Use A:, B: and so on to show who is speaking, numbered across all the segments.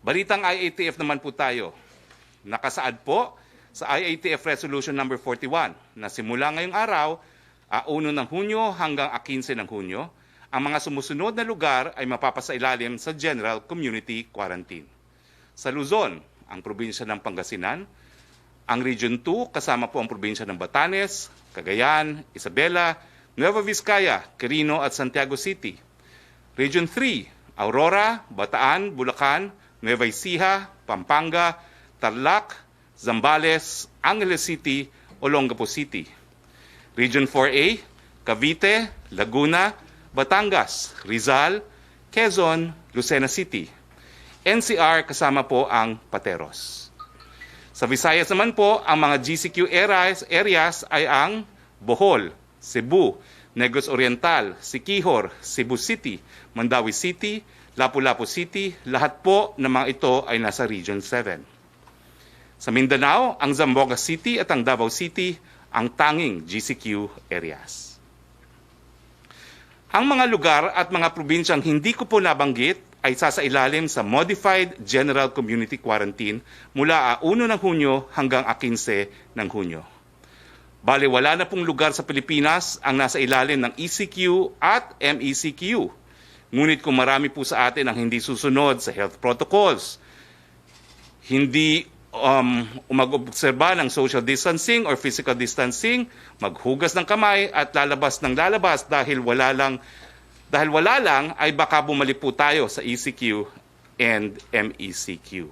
A: Balitang IATF naman po tayo. Nakasaad po sa IATF Resolution number 41 na simula ngayong araw, 1 ng Hunyo hanggang 15 ng Hunyo, ang mga sumusunod na lugar ay mapapasailalim sa General Community Quarantine. Sa Luzon, ang probinsya ng Pangasinan, ang Region 2 kasama po ang probinsya ng Batanes, Cagayan, Isabela, Nueva Vizcaya, Quirino at Santiago City. Region 3, Aurora, Bataan, Bulacan, Nueva Ecija, Pampanga, Tarlac, Zambales, Angeles City, Olongapo City. Region 4A, Cavite, Laguna, Batangas, Rizal, Quezon, Lucena City. NCR kasama po ang Pateros. Sa Visayas naman po, ang mga GCQ areas ay ang Bohol, Cebu, Negros Oriental, Siquijor, Cebu City, Mandawi City, Lapu-Lapu City, lahat po ng mga ito ay nasa Region 7. Sa Mindanao, ang Zamboanga City at ang Davao City ang tanging GCQ areas. Ang mga lugar at mga probinsyang hindi ko po nabanggit ay sasailalim sa Modified General Community Quarantine mula 1 ng Hunyo hanggang 15 ng Hunyo. Bale, wala na pong lugar sa Pilipinas ang nasa ilalim ng ECQ at MECQ. Ngunit kung marami po sa atin ang hindi susunod sa health protocols, hindi mag-obserba ng social distancing or physical distancing, maghugas ng kamay at lalabas ng lalabas dahil wala lang ay baka bumalik po tayo sa ECQ and MECQ.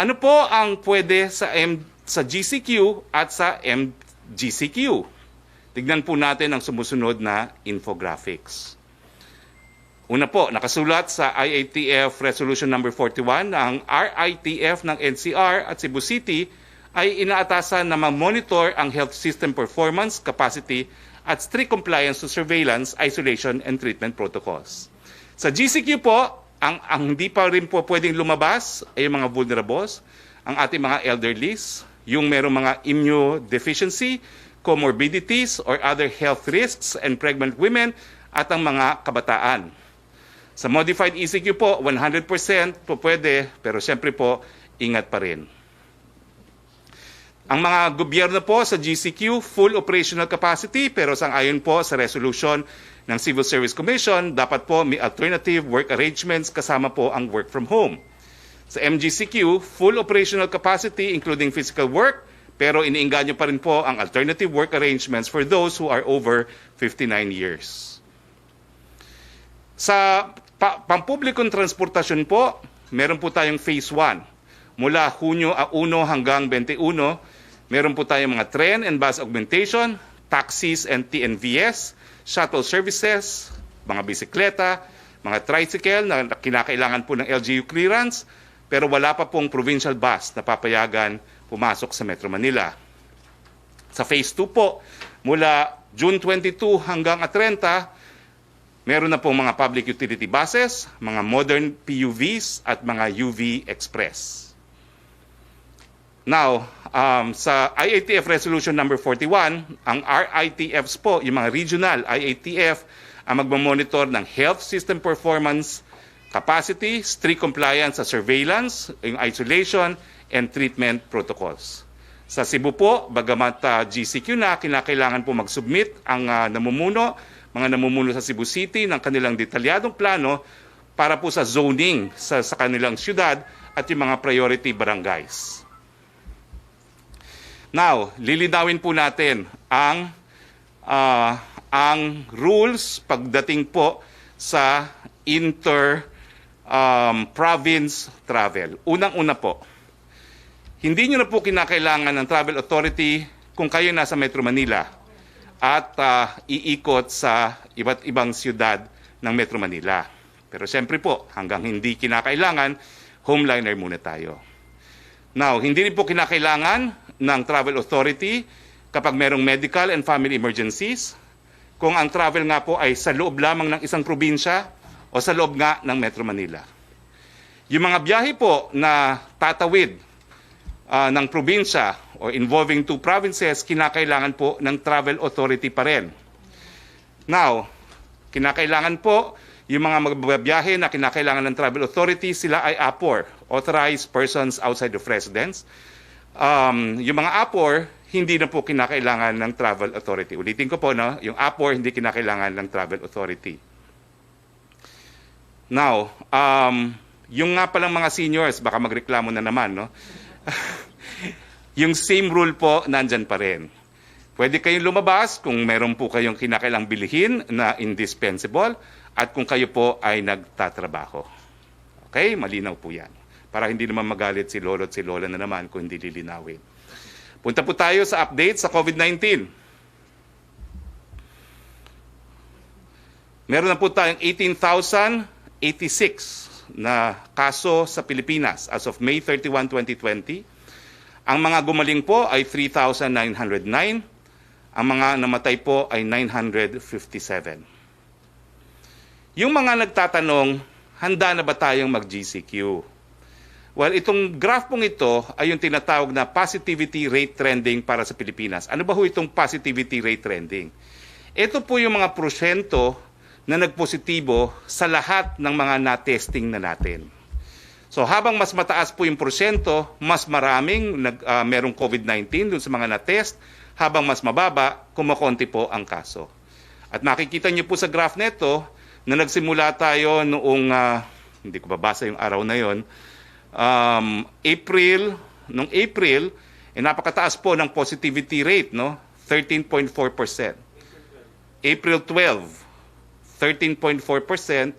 A: Ano po ang pwede sa GCQ at sa MGCQ? Tignan po natin ang sumusunod na infographics. Una po, nakasulat sa IATF Resolution number 41 na ang RITF ng NCR at Cebu City ay inaatasan na ma-monitor ang health system performance, capacity, at strict compliance to surveillance, isolation, and treatment protocols. Sa GCQ po, ang hindi pa rin po pwedeng lumabas ay yung mga vulnerables, ang ating mga elderlies, yung merong mga immunodeficiency, comorbidities, or other health risks, and pregnant women, at ang mga kabataan. Sa modified ECQ po, 100% po pwede, pero siyempre po, ingat pa rin. Ang mga gobyerno po sa GCQ, full operational capacity, pero sang-ayon po sa resolution ng Civil Service Commission, dapat po may alternative work arrangements kasama po ang work from home. Sa MGCQ, full operational capacity including physical work, pero iniinganyo pa rin po ang alternative work arrangements for those who are over 59 years. Sa pampublikong transportasyon po, meron po tayong phase 1. Mula Hunyo 1 hanggang 21, meron po tayong mga train and bus augmentation, taxis and TNVS, shuttle services, mga bisikleta, mga tricycle na kinakailangan po ng LGU clearance, pero wala pa pong provincial bus na papayagan pumasok sa Metro Manila. Sa phase 2 po, mula June 22 hanggang 30, meron na pong mga public utility buses, mga modern PUVs at mga UV Express. Now, sa IATF Resolution number 41, ang RITFs po, yung mga regional IATF, ang magmamonitor ng health system performance, capacity, strict compliance sa surveillance, yung isolation, and treatment protocols. Sa Cebu po, bagamat GCQ na, kinakailangan po mag-submit ang mga namumuno sa Cebu City ng kanilang detalyadong plano para po sa zoning sa kanilang syudad at yung mga priority barangays. Now, lilinawin po natin ang rules pagdating po sa inter-province travel. Unang-una po, hindi nyo na po kinakailangan ng travel authority kung kayo nasa Metro Manila at iikot sa iba't ibang siyudad ng Metro Manila. Pero siyempre po, hanggang hindi kinakailangan, homeliner muna tayo. Now, hindi rin po kinakailangan ng travel authority kapag merong medical and family emergencies, kung ang travel nga po ay sa loob lamang ng isang probinsya o sa loob nga ng Metro Manila. Yung mga biyahe po na tatawid ng probinsya o involving 2 provinces, kinakailangan po ng travel authority pa rin. Now, kinakailangan po Yung mga magbabiyahe na kinakailangan ng travel authority, sila ay APOR, Authorized Persons Outside of Residence. Yung mga APOR, hindi na po kinakailangan ng travel authority. Ulitin ko po, no? Yung APOR, hindi kinakailangan ng travel authority. Now, yung nga palang mga seniors, baka magreklamo na naman, no? Yung same rule po, nandyan pa rin. Pwede kayong lumabas kung meron po kayong kinakailang bilihin na indispensable at kung kayo po ay nagtatrabaho. Okay? Malinaw po yan. Para hindi naman magalit si lolo at si lola na naman kung hindi lilinawin. Punta po tayo sa update sa COVID-19. Meron na po tayong 18,086 na kaso sa Pilipinas as of May 31, 2020. Ang mga gumaling po ay 3,909. Ang mga namatay po ay 957. Yung mga nagtatanong, handa na ba tayong mag-GCQ? Well, itong graph pong ito ay yung tinatawag na positivity rate trending para sa Pilipinas. Ano ba ho itong positivity rate trending? Ito po yung mga porsyento na nagpositibo sa lahat ng mga na-testing na natin. So habang mas mataas po yung porsyento, mas maraming merong COVID-19 dun sa mga na-test, habang mas mababa, kumakonti po ang kaso. At makikita niyo po sa graph neto na nagsimula tayo noong, hindi ko babasa yung araw na yon, noong April, napakataas po ng positivity rate, no? 13.4%. April 12, 13.4%,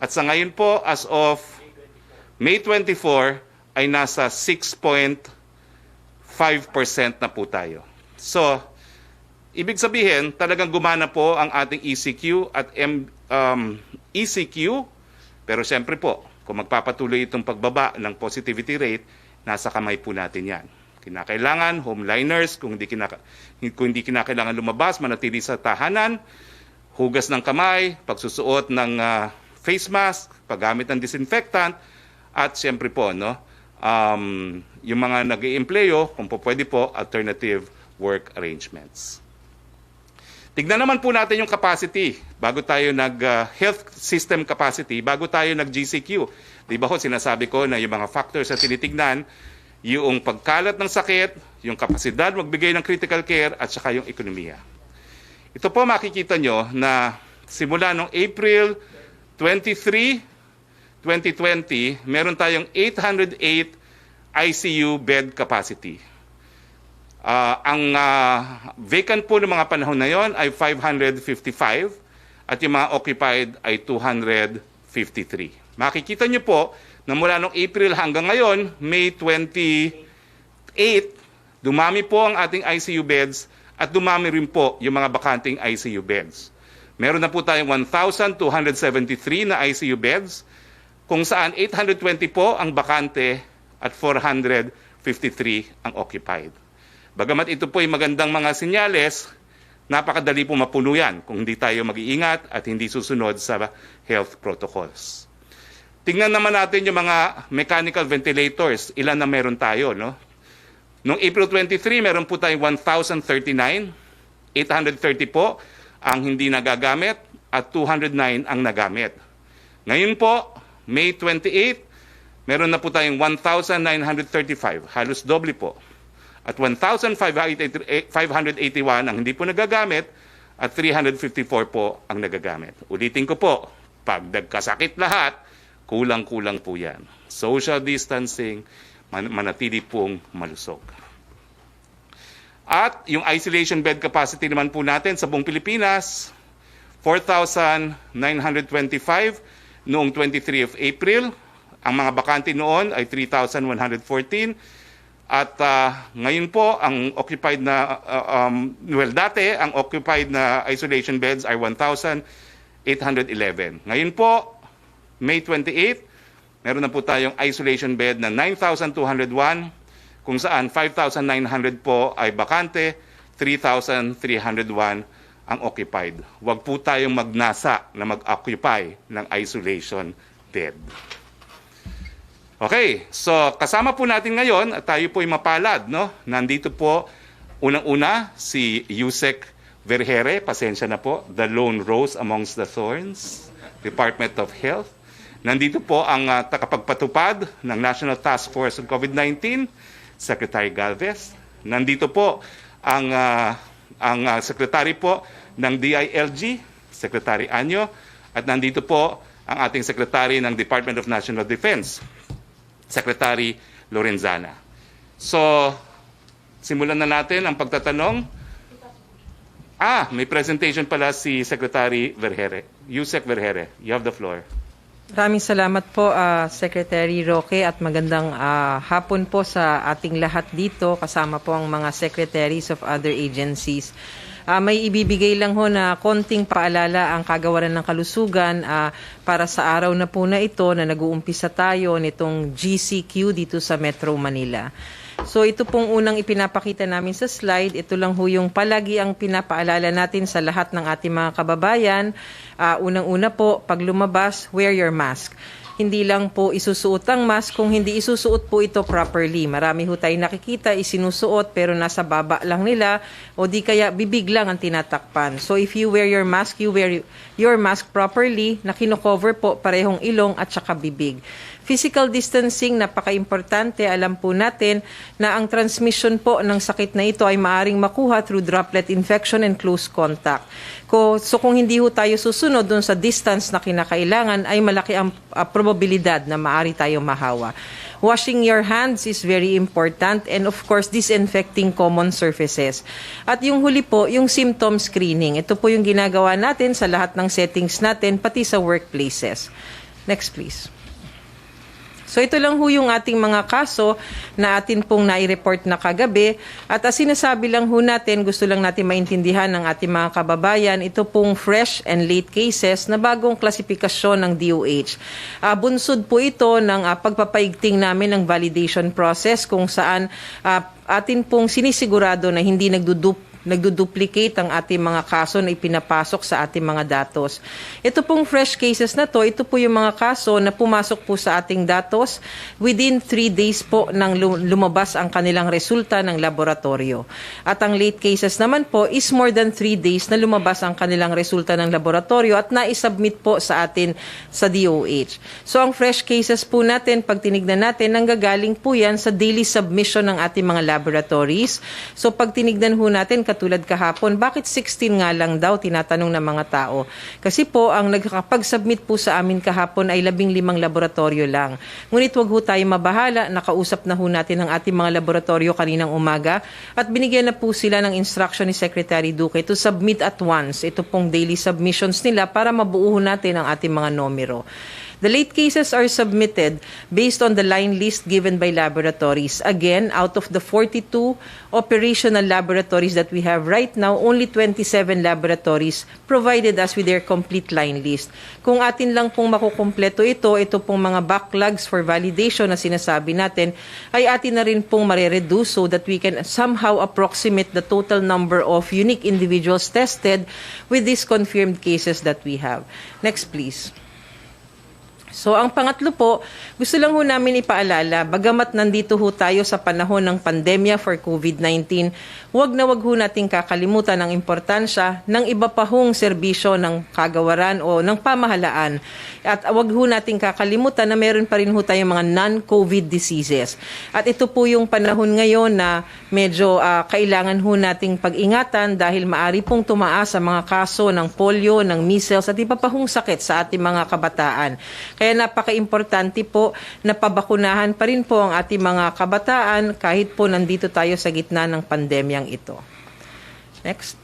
A: at sa ngayon po, as of May 24, ay nasa 6.5% na po tayo. So, ibig sabihin, talagang gumana po ang ating ECQ at ECQ, pero siyempre po, kung magpapatuloy itong pagbaba ng positivity rate, nasa kamay po natin yan. Kinakailangan, homeliners, kung hindi kinakailangan lumabas, manatili sa tahanan, hugas ng kamay, pagsusuot ng face mask, paggamit ng disinfectant, at siyempre po, no, yung mga nag-iempleyo, kung po pwede po, alternative work arrangements. Tignan naman po natin yung capacity, bago tayo health system capacity, bago tayo nag-GCQ. Di ba ho, sinasabi ko na yung mga factors na tinitignan, yung pagkalat ng sakit, yung kapasidad magbigay ng critical care, at saka yung ekonomiya. Ito po makikita nyo na simula noong April 23, 2020, meron tayong 808 ICU bed capacity. Ang vacant po ng mga panahon na yon ay 555 at yung mga occupied ay 253. Makikita nyo po na mula noong April hanggang ngayon, May 28, dumami po ang ating ICU beds at dumami rin po yung mga bakanting ICU beds. Meron na po tayong 1,273 na ICU beds, kung saan 820 po ang bakante at 453 ang occupied. Bagamat ito po ay magandang mga senyales, napakadali po mapuno yan kung hindi tayo mag-iingat at hindi susunod sa health protocols. Tingnan naman natin yung mga mechanical ventilators, ilan na meron tayo, no? Noong April 23, meron po tayong 1,039, 830 po ang hindi nagagamit at 209 ang nagamit. Ngayon po, May 28, meron na po tayong 1,935, halos doble po. At 1,581 ang hindi po nagagamit at 354 po ang nagagamit. Ulitin ko po, pag nagkasakit lahat, kulang-kulang po yan. Social distancing, manatili pong malusog. At yung isolation bed capacity naman po natin sa buong Pilipinas, 4,925 noong 23 of April. Ang mga bakante noon ay 3,114. At ngayon po, ang occupied na, dati, ang occupied na isolation beds ay 1,811. Ngayon po, May 28, meron na po tayong isolation bed na 9,201, kung saan 5,900 po ay bakante, 3,301 ang occupied. Huwag po tayong magnasa na mag-occupy ng isolation bed. Okay, so kasama po natin ngayon at tayo po ay mapalad, no? Nandito po unang-una si Yusek Vergere, pasensya na po, the lone rose amongst the thorns. Department of Health. Nandito po ang takapagpatupad ng National Task Force on COVID-19, Secretary Galvez. Nandito po ang Secretary po ng DILG, Secretary Anyo. At nandito po ang ating Secretary ng Department of National Defense, Secretary Lorenzana. So, simulan na natin ang pagtatanong. May presentation pala si Secretary Vergere. Yusek Vergere, you have the floor.
B: Maraming salamat po, Secretary Roque, at magandang hapon po sa ating lahat dito, kasama po ang mga secretaries of other agencies. May ibibigay lang ho na konting paalala ang kagawaran ng kalusugan para sa araw na po na ito na nag-uumpisa tayo nitong GCQ dito sa Metro Manila. So ito pong unang ipinapakita namin sa slide, ito lang ho yung palagi ang pinapaalala natin sa lahat ng ating mga kababayan. Unang-una po, pag lumabas, wear your mask. Hindi lang po isusuot ang mask kung hindi isusuot po ito properly. Marami ho tayong nakikita, isinusuot pero nasa baba lang nila o di kaya bibig lang ang tinatakpan. So if you wear your mask, you wear your mask properly na kino-cover po parehong ilong at saka bibig. Physical distancing, napaka-importante. Alam po natin na ang transmission po ng sakit na ito ay maaring makuha through droplet infection and close contact. So kung hindi ho tayo susunod dun sa distance na kinakailangan, ay malaki ang probabilidad na maaari tayong mahawa. Washing your hands is very important, and of course, disinfecting common surfaces. At yung huli po, yung symptom screening. Ito po yung ginagawa natin sa lahat ng settings natin, pati sa workplaces. Next, please. So ito lang ho yung ating mga kaso na atin pong nai-report na kagabi. At sinasabi lang ho natin, gusto lang natin maintindihan ng ating mga kababayan, ito pong fresh and late cases na bagong klasifikasyon ng DOH. Bunsod po ito ng pagpapaigting namin ng validation process kung saan atin pong sinisigurado na hindi nagduduplicate ang ating mga kaso na ipinapasok sa ating mga datos. Ito pong fresh cases na to, ito po yung mga kaso na pumasok po sa ating datos within 3 days po nang lumabas ang kanilang resulta ng laboratorio. At ang late cases naman po is more than 3 days na lumabas ang kanilang resulta ng laboratorio at na-submit po sa atin sa DOH. So ang fresh cases po natin, pag tinignan natin, nanggagaling po yan sa daily submission ng ating mga laboratories. So pag tinignan po natin, katulad kahapon, bakit 16 nga lang daw, tinatanong ng mga tao. Kasi po, ang nagkakapag-submit po sa amin kahapon ay 15 laboratorio lang. Ngunit wag ho tayo mabahala, nakausap na ho natin ang ating mga laboratorio kaninang umaga at binigyan na po sila ng instruction ni Secretary Duque to submit at once. Ito pong daily submissions nila para mabuo natin ang ating mga numero. The late cases are submitted based on the line list given by laboratories. Again, out of the 42 operational laboratories that we have right now, only 27 laboratories provided us with their complete line list. Kung atin lang pong makukumpleto ito pong mga backlogs for validation na sinasabi natin, ay atin na rin pong marereduce so that we can somehow approximate the total number of unique individuals tested with these confirmed cases that we have. Next, please. So ang pangatlo po, gusto lang ho namin ipaalala, bagamat nandito ho tayo sa panahon ng pandemya for COVID-19, wag na wag ho nating kakalimutan ang importansya ng iba pa hong serbisyo ng kagawaran o ng pamahalaan. At wag ho nating kakalimutan na meron pa rin ho tayong mga non-COVID diseases. At ito po yung panahon ngayon na medyo kailangan ho nating pag-ingatan dahil maari pong tumaas ang mga kaso ng polio, ng measles at iba pa hong sakit sa ating mga kabataan. Kaya napaka-importante po na pabakunahan pa rin po ang ating mga kabataan kahit po nandito tayo sa gitna ng pandemyang ito. Next.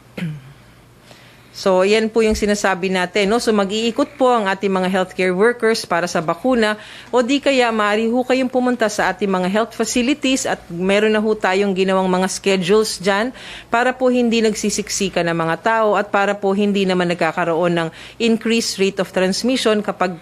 B: So, yan po yung sinasabi natin. No? So, mag-iikot po ang ating mga healthcare workers para sa bakuna o di kaya maaari ho kayong pumunta sa ating mga health facilities at meron na ho tayong ginawang mga schedules dyan para po hindi nagsisiksika ng mga tao at para po hindi naman nagkakaroon ng increased rate of transmission kapag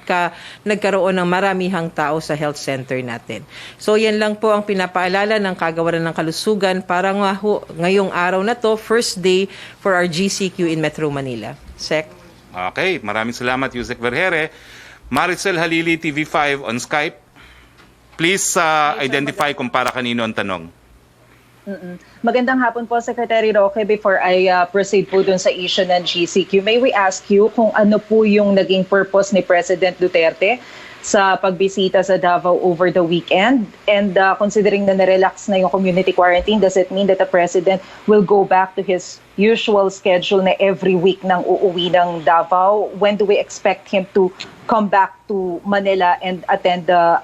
B: nagkaroon ng maramihang tao sa health center natin. So, yan lang po ang pinapaalala ng Kagawaran ng Kalusugan para nga ho, ngayong araw na to, first day for our GCQ in Metro Manila. Sec.
A: Okay, maraming salamat, Yusek Vergere. Maricel Halili, TV5 on Skype. Please identify kung para kanino ang tanong.
C: Magandang hapon po, Secretary Roque. Before I proceed po dun sa issue ng GCQ, may we ask you kung ano po yung naging purpose ni President Duterte sa pagbisita sa Davao over the weekend? And considering na na-relax na yung community quarantine, does it mean that the President will go back to his usual schedule na every week nang uuwi ng Davao? When do we expect him to come back to Manila and attend the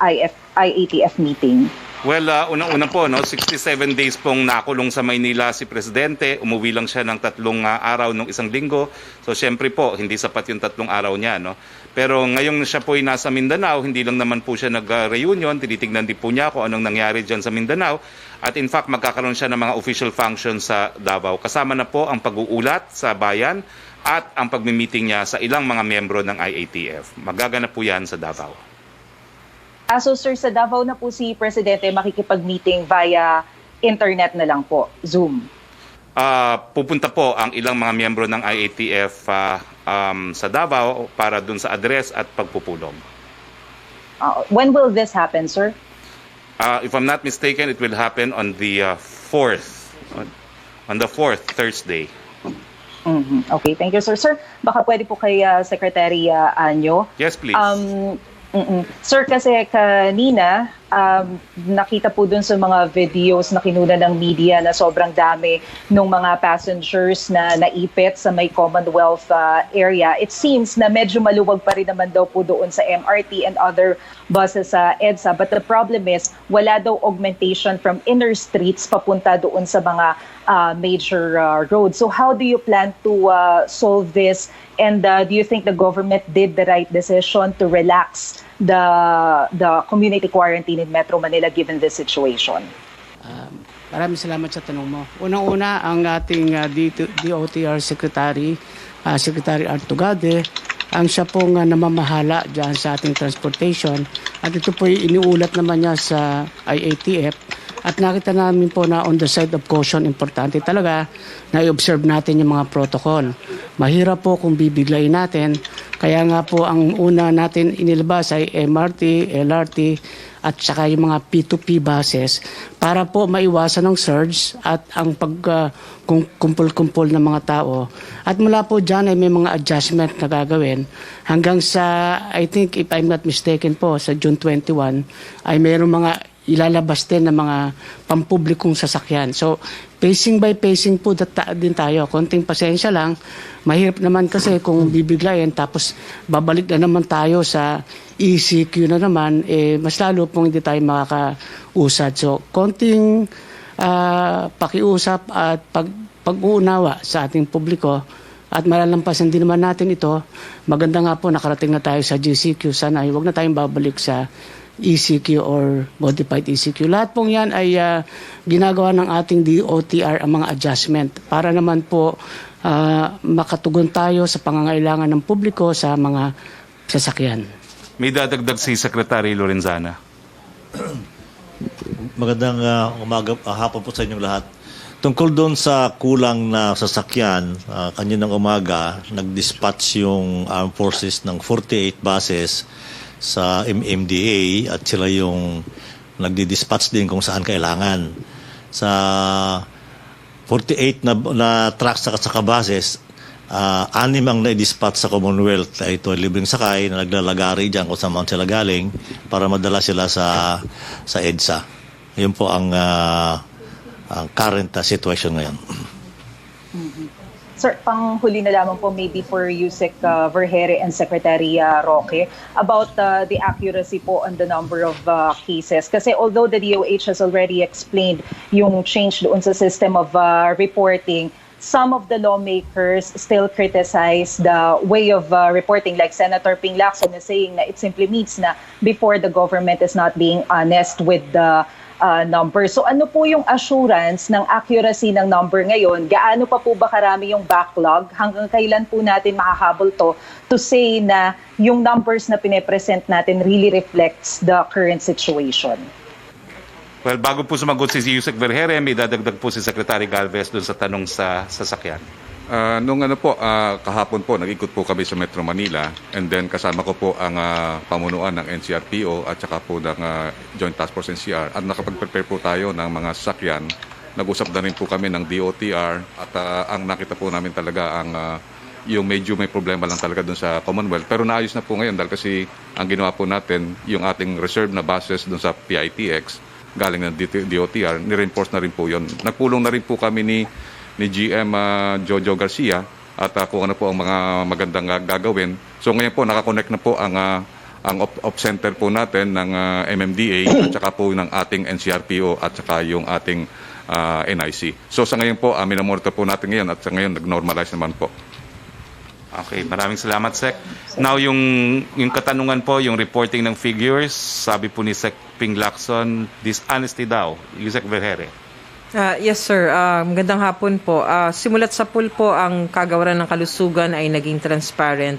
C: IATF meeting?
A: Well, unang-una po, 67 days pong nakulong sa Maynila si Presidente. Umuwi lang siya ng 3 araw nung isang linggo. So, syempre po, hindi sapat yung 3 araw niya. No? Pero ngayong siya po ay nasa Mindanao, hindi lang naman po siya nag-reunion. Tinitignan din po niya kung anong nangyari dyan sa Mindanao. At in fact, magkakaroon siya ng mga official functions sa Davao. Kasama na po ang pag-uulat sa bayan at ang pagmi-meeting niya sa ilang mga miyembro ng IATF. Magaganap po yan sa Davao.
C: So sir, sa Davao na po si Presidente makikipag-meeting via internet na lang po, Zoom.
A: Pupunta po ang ilang mga miyembro ng IATF sa Davao para dun sa address at pagpupulong.
C: When will this happen, sir?
A: If I'm not mistaken, it will happen on the 4th. On the 4th, Thursday.
C: Okay, thank you, sir. Sir, baka pwede po kay Secretary Anyo.
A: Yes, please.
C: Sir, kasi kanina, nakita po dun sa mga videos na kinuna ng media na sobrang dami ng mga passengers na naipit sa may Commonwealth area. It seems na medyo maluwag pa rin naman daw po doon sa MRT and other buses sa EDSA. But the problem is, wala daw augmentation from inner streets papunta doon sa mga major roads. So how do you plan to solve this? And do you think the government did the right decision to relax the community quarantine in Metro Manila given this situation?
D: Maraming salamat sa tanong mo. Unang-una, ang ating DOTR Secretary, Secretary Artugade, ang siya pong namamahala dyan sa ating transportation. At ito po iniulat naman niya sa IATF. At nakita namin po na on the side of caution, importante talaga na i-observe natin yung mga protocol. Mahirap po kung bibiglayin natin. Kaya nga po ang una natin inilabas ay MRT, LRT at saka yung mga P2P buses para po maiwasan ng surge at ang pagkumpul-kumpul ng mga tao. At mula po dyan ay may mga adjustment na gagawin hanggang sa, I think if I'm not mistaken po, sa June 21 ay mayroong mga ilalabas din ng mga pampublikong sasakyan. So, pacing by pacing po din tayo. Konting pasensya lang. Mahirap naman kasi kung bibiglayin tapos babalik na naman tayo sa ECQ na naman, mas lalo pong hindi tayo makakausad. So, konting pakiusap at pag-uunawa sa ating publiko at malalampasan din naman natin ito. Maganda nga po nakarating na tayo sa GCQ. Sana ay huwag na tayong babalik sa ECQ or modified ECQ. Lahat pong yan ay ginagawa ng ating DOTR ang mga adjustment para naman po makatugon tayo sa pangangailangan ng publiko sa mga sasakyan.
A: May dadagdag si Secretary Lorenzana.
E: Magandang hapon po sa inyong lahat. Tungkol doon sa kulang na sasakyan, kaninang umaga, nag-dispatch yung Armed Forces ng 48 buses sa MMDA at sila yung nagdi-dispatch din kung saan kailangan. Sa 48 na trucks at saka buses, 6 ang na-dispatch sa Commonwealth. Ito ay libreng sakay na naglalagari dyan kung saan sila galing para madala sila sa EDSA. Yun po ang current situation ngayon.
C: Sir, panghuli na lamang po maybe for Yusek Vergere and Secretary Roque about the accuracy po on the number of cases. Kasi although the DOH has already explained yung change doon sa system of reporting, some of the lawmakers still criticize the way of reporting, like Senator Ping Lacson is saying na it simply means na before the government is not being honest with the number. So ano po yung assurance ng accuracy ng number ngayon? Gaano pa po ba karami yung backlog? Hanggang kailan po natin makahabol to say na yung numbers na pine-present natin really reflects the current situation?
A: Well, bago po sumagot si Yusek Vergere, may dadagdag po si Secretary Galvez doon sa tanong sa sasakyan.
F: Kahapon po, nag-ikot po kami sa Metro Manila and then kasama ko po ang pamunuan ng NCRPO at saka po ng Joint Task Force NCR at nakapag-prepare po tayo ng mga sasakyan nag-usap na rin po kami ng DOTR at ang nakita po namin talaga yung medyo may problema lang talaga dun sa Commonwealth. Pero naayos na po ngayon dahil kasi ang ginawa po natin, yung ating reserve na bases dun sa PITX, galing ng DOTR, ni-reinforce na rin po yun. Nagpulong na rin po kami ni GM Jojo Garcia at kung ano po ang mga magandang gagawin. So ngayon po, nakakonect na po ang op center po natin ng MMDA at saka po ng ating NCRPO at saka yung ating NIC. So sa ngayon po, minamonitor po natin ngayon at sa ngayon nag-normalize naman po.
A: Okay, maraming salamat, Sec. Now, yung katanungan po, yung reporting ng figures, sabi po ni Sec Ping Lacson, dishonesty daw. Yusek Vergere.
B: Yes, sir. Magandang hapon po. Simulat sa pool po, ang kagawaran ng kalusugan ay naging transparent.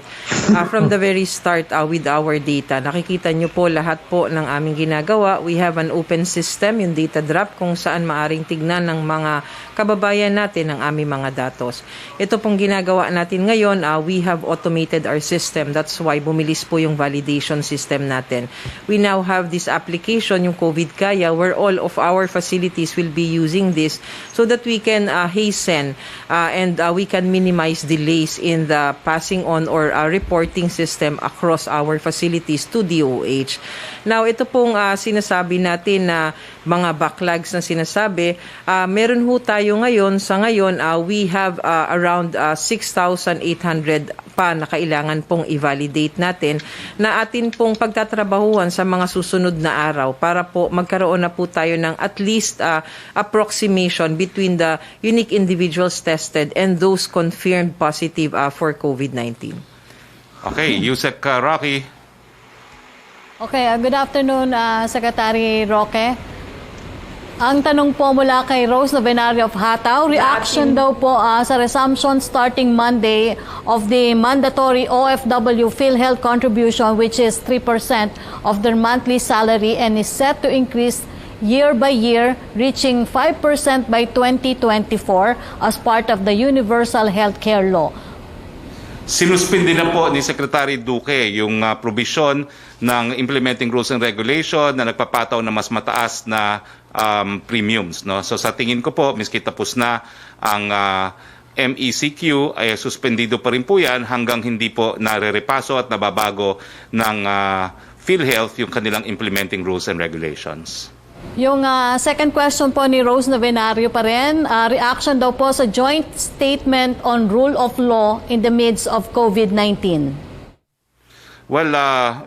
B: From the very start with our data, nakikita nyo po lahat po ng aming ginagawa. We have an open system, yung data drop, kung saan maaring tignan ng mga kababayan natin ang aming mga datos. Ito pong ginagawa natin ngayon, we have automated our system. That's why bumilis po yung validation system natin. We now have this application, yung COVID Kaya, where all of our facilities will be using this so that we can hasten and we can minimize delays in the passing on or reporting system across our facilities to DOH. Now, ito pong sinasabi natin na mga backlogs na sinasabi, meron ho tayo ngayon, sa ngayon, we have around 6,800 pa na kailangan pong i-validate natin na atin pong pagtatrabahuhan sa mga susunod na araw para po magkaroon na po tayo ng at least approximation between the unique individuals tested and those confirmed positive for COVID-19.
A: Okay, Yusek Roque.
G: Okay, good afternoon, Secretary Roque. Ang tanong po mula kay Rose Novenario of Hataw, reaction daw po sa resumption starting Monday of the mandatory OFW PhilHealth contribution, which is 3% of their monthly salary and is set to increase year by year, reaching 5% by 2024 as part of the Universal Healthcare Law.
A: Sinuspindi na po ni Secretary Duque yung provision ng implementing rules and regulation na nagpapataw na mas mataas na premiums. No? So sa tingin ko po, miski tapos na ang MECQ, ay suspendido pa rin po yan hanggang hindi po nare-repaso at nababago ng PhilHealth yung kanilang implementing rules and regulations.
G: Yung second question po ni Rose Novenario pa rin, reaction daw po sa joint statement on rule of law in the midst of COVID-19.
A: Well,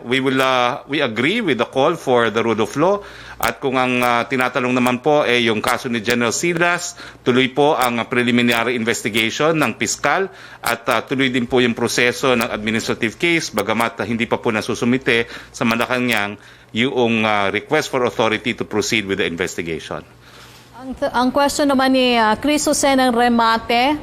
A: we agree with the call for the rule of law. At kung ang tinatanong naman po ay yung kaso ni General Silas, tuloy po ang preliminary investigation ng piskal at tuloy din po yung proseso ng administrative case bagamat hindi pa po nasusumite sa Malacanang yung request for authority to proceed with the investigation.
G: Ang question naman ni Chris Jose ng Remate,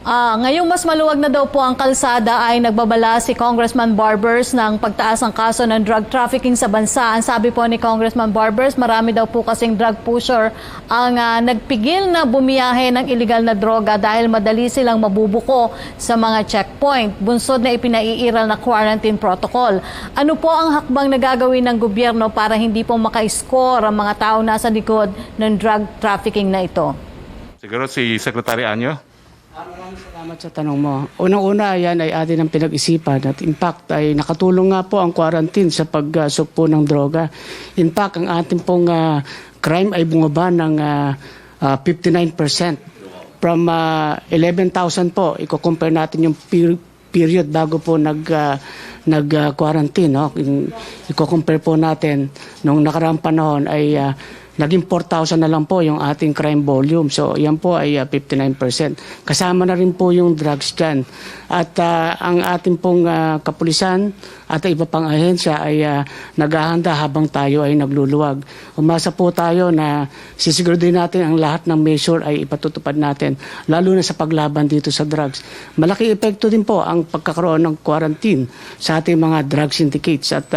G: ngayong mas maluwag na daw po ang kalsada ay nagbabala si Congressman Barbers ng pagtaas ng kaso ng drug trafficking sa bansa. Ang sabi po ni Congressman Barbers, marami daw po kasing drug pusher ang nagpigil na bumiyahe ng illegal na droga dahil madali silang mabubuko sa mga checkpoint. Bunsod na ipinaiiral na quarantine protocol. Ano po ang hakbang na gagawin ng gobyerno para hindi po maka-score ang mga tao nasa likod ng drug trafficking na ito?
A: Siguro si Secretary Anyo?
D: Maraming salamat sa tanong mo. Unang-una, yan ay atin ang pinag-isipan at in fact ay nakatulong nga po ang quarantine sa pagsukpo ng droga. In fact, ang ating pong crime ay bumaba ng 59%. From 11,000 po, i-compare natin yung period bago po nag-quarantine. No? I-compare po natin nung nakaraang panahon ay naging 4,000 na lang po yung ating crime volume. So, yan po ay 59%. Kasama na rin po yung drugs dyan. At ang ating pong kapulisan at iba pang ahensya ay naghahanda habang tayo ay nagluluwag. Umasa po tayo na sisiguraduhin natin ang lahat ng measure ay ipatutupad natin, lalo na sa paglaban dito sa drugs. Malaki epekto din po ang pagkakaroon ng quarantine sa ating mga drug syndicates. At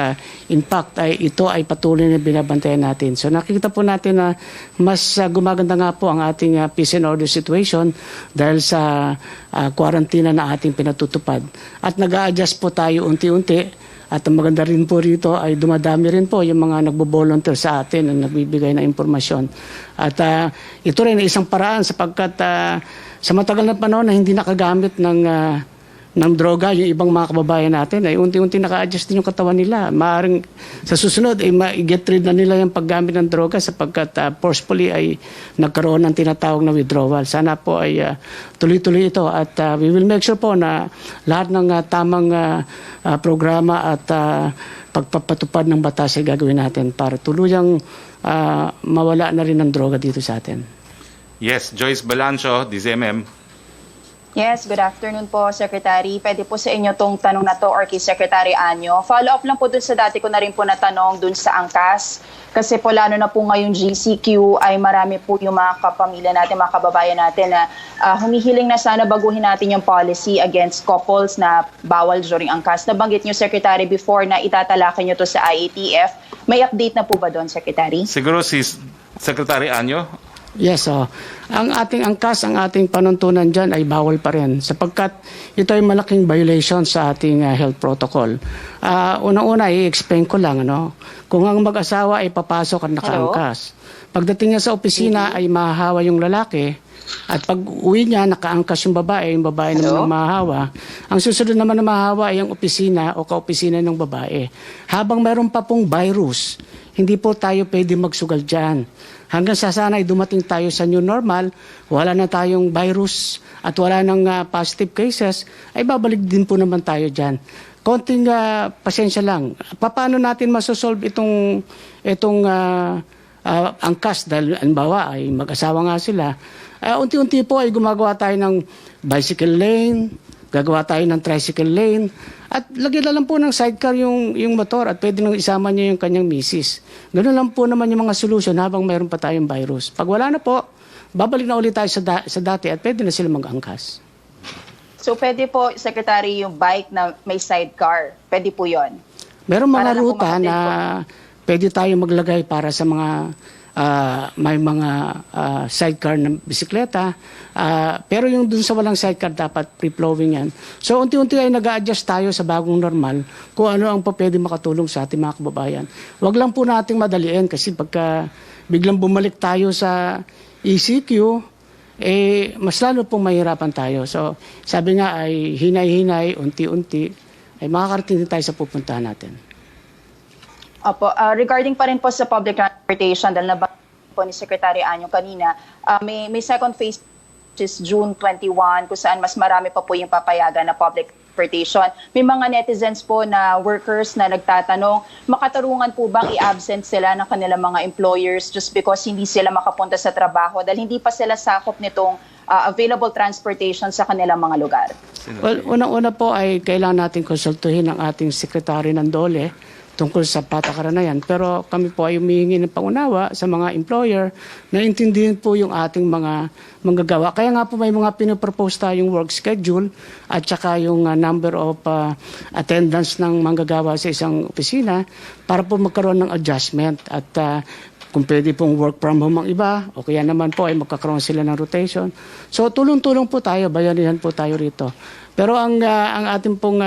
D: in fact, ito ay patuloy na binabantayan natin. So nakikita po natin na mas gumaganda nga po ang ating peace and order situation dahil sa quarantine na ating pinatutupad. At nag-a-adjust po tayo unti-unti At ang maganda rin po rito ay dumadami rin po yung mga nagbo-volunteer sa atin na nagbibigay ng impormasyon. At ito rin ay isang paraan sapagkat sa matagal na panahon na hindi nakagamit ng droga yung ibang mga kababayan natin ay unti-unti naka-adjust din yung katawan nila. Maaaring sa susunod ay ma-get rid na nila yung paggamit ng droga sapagkat forcefully ay nagkaroon ng tinatawag na withdrawal. Sana po ay tuloy-tuloy ito at we will make sure po na lahat ng tamang programa at pagpapatupad ng batas ay gagawin natin para tuluyang mawala na rin ng droga dito sa atin.
A: Yes, Joyce Balancho, DZMM.
C: Yes, good afternoon po, Secretary. Pwede po sa inyo tong tanong na to or kay Secretary Anyo. Follow-up lang po dun sa dati ko na rin po natanong dun sa angkas. Kasi po lalo na po ngayong GCQ ay marami po yung mga kapamilya natin, mga kababayan natin na humihiling na sana baguhin natin yung policy against couples na bawal during angkas. Nabanggit nyo, Secretary, before na itatalakan nyo to sa IATF. May update na po ba doon, Secretary?
A: Siguro si Secretary Anyo.
D: Yes, ang ating angkas, ang ating panuntunan dyan ay bawal pa rin sapagkat ito ay malaking violation sa ating health protocol. Unang-una, i-explain ko lang, kung ang mag-asawa ay papasok at nakaangkas. Pagdating niya sa opisina ay mahahawa yung lalaki at pag uwi niya, nakaangkas yung babae naman ang mahahawa. Ang susunod naman na mahahawa ay ang opisina o kaopisina ng babae. Habang mayroon pa pong virus, hindi po tayo pwede magsugal dyan. Hanggang sa sana ay dumating tayo sa new normal, wala na tayong virus at wala nang positive cases, ay babalik din po naman tayo dyan. Konting pasensya lang. Paano natin masosolve itong angkas dahil anbawa ay mag-asawa nga sila. Unti-unti po ay gumagawa tayo ng bicycle lane, gagawa tayo ng tricycle lane, at lagyan na lang po ng sidecar yung motor at pwede nang isama niya yung kanyang misis. Ganun lang po naman yung mga solusyon habang mayroon pa tayong virus. Pag wala na po, babalik na ulit tayo sa dati at pwede na sila mag-angkas.
C: So pwede po, Secretary, yung bike na may sidecar. Pwede po yon.
D: Meron mga ruta na pwede tayo maglagay para sa mga may mga sidecar na bisikleta. Pero yung dun sa walang sidecar, dapat free-flowing yan. So, unti-unti ay nag-a-adjust tayo sa bagong normal kung ano ang pwede makatulong sa ating mga kababayan. Huwag lang po nating madaliin kasi pagka biglang bumalik tayo sa ECQ, mas lalo pong mahirapan tayo. So, sabi nga ay hinay-hinay, unti-unti, ay makakarating din tayo sa pupuntahan natin.
C: Opo, regarding pa rin po sa public transportation, dahil nabanggit po ni Secretary Anyo kanina, may second phase which is June 21 kung saan mas marami pa po yung papayagan na public transportation. May mga netizens po na workers na nagtatanong, makatarungan po bang i-absent sila ng kanilang mga employers just because hindi sila makapunta sa trabaho dahil hindi pa sila sakop nitong available transportation sa kanilang mga lugar?
D: Well, unang-una po ay kailangan natin konsultuhin ang ating sekretary ng DOLE tungkol sa patakaran na yan. Pero kami po ay humihingi ng pangunawa sa mga employer na intindihin po yung ating mga manggagawa. Kaya nga po may mga pinopropose tayong work schedule at saka yung number of attendance ng manggagawa sa isang opisina para po magkaroon ng adjustment at kung pwede pong work from home ang iba o kaya naman po ay magkakaroon sila ng rotation. So tulong-tulong po tayo, bayanihan po tayo rito. Pero ang ating pong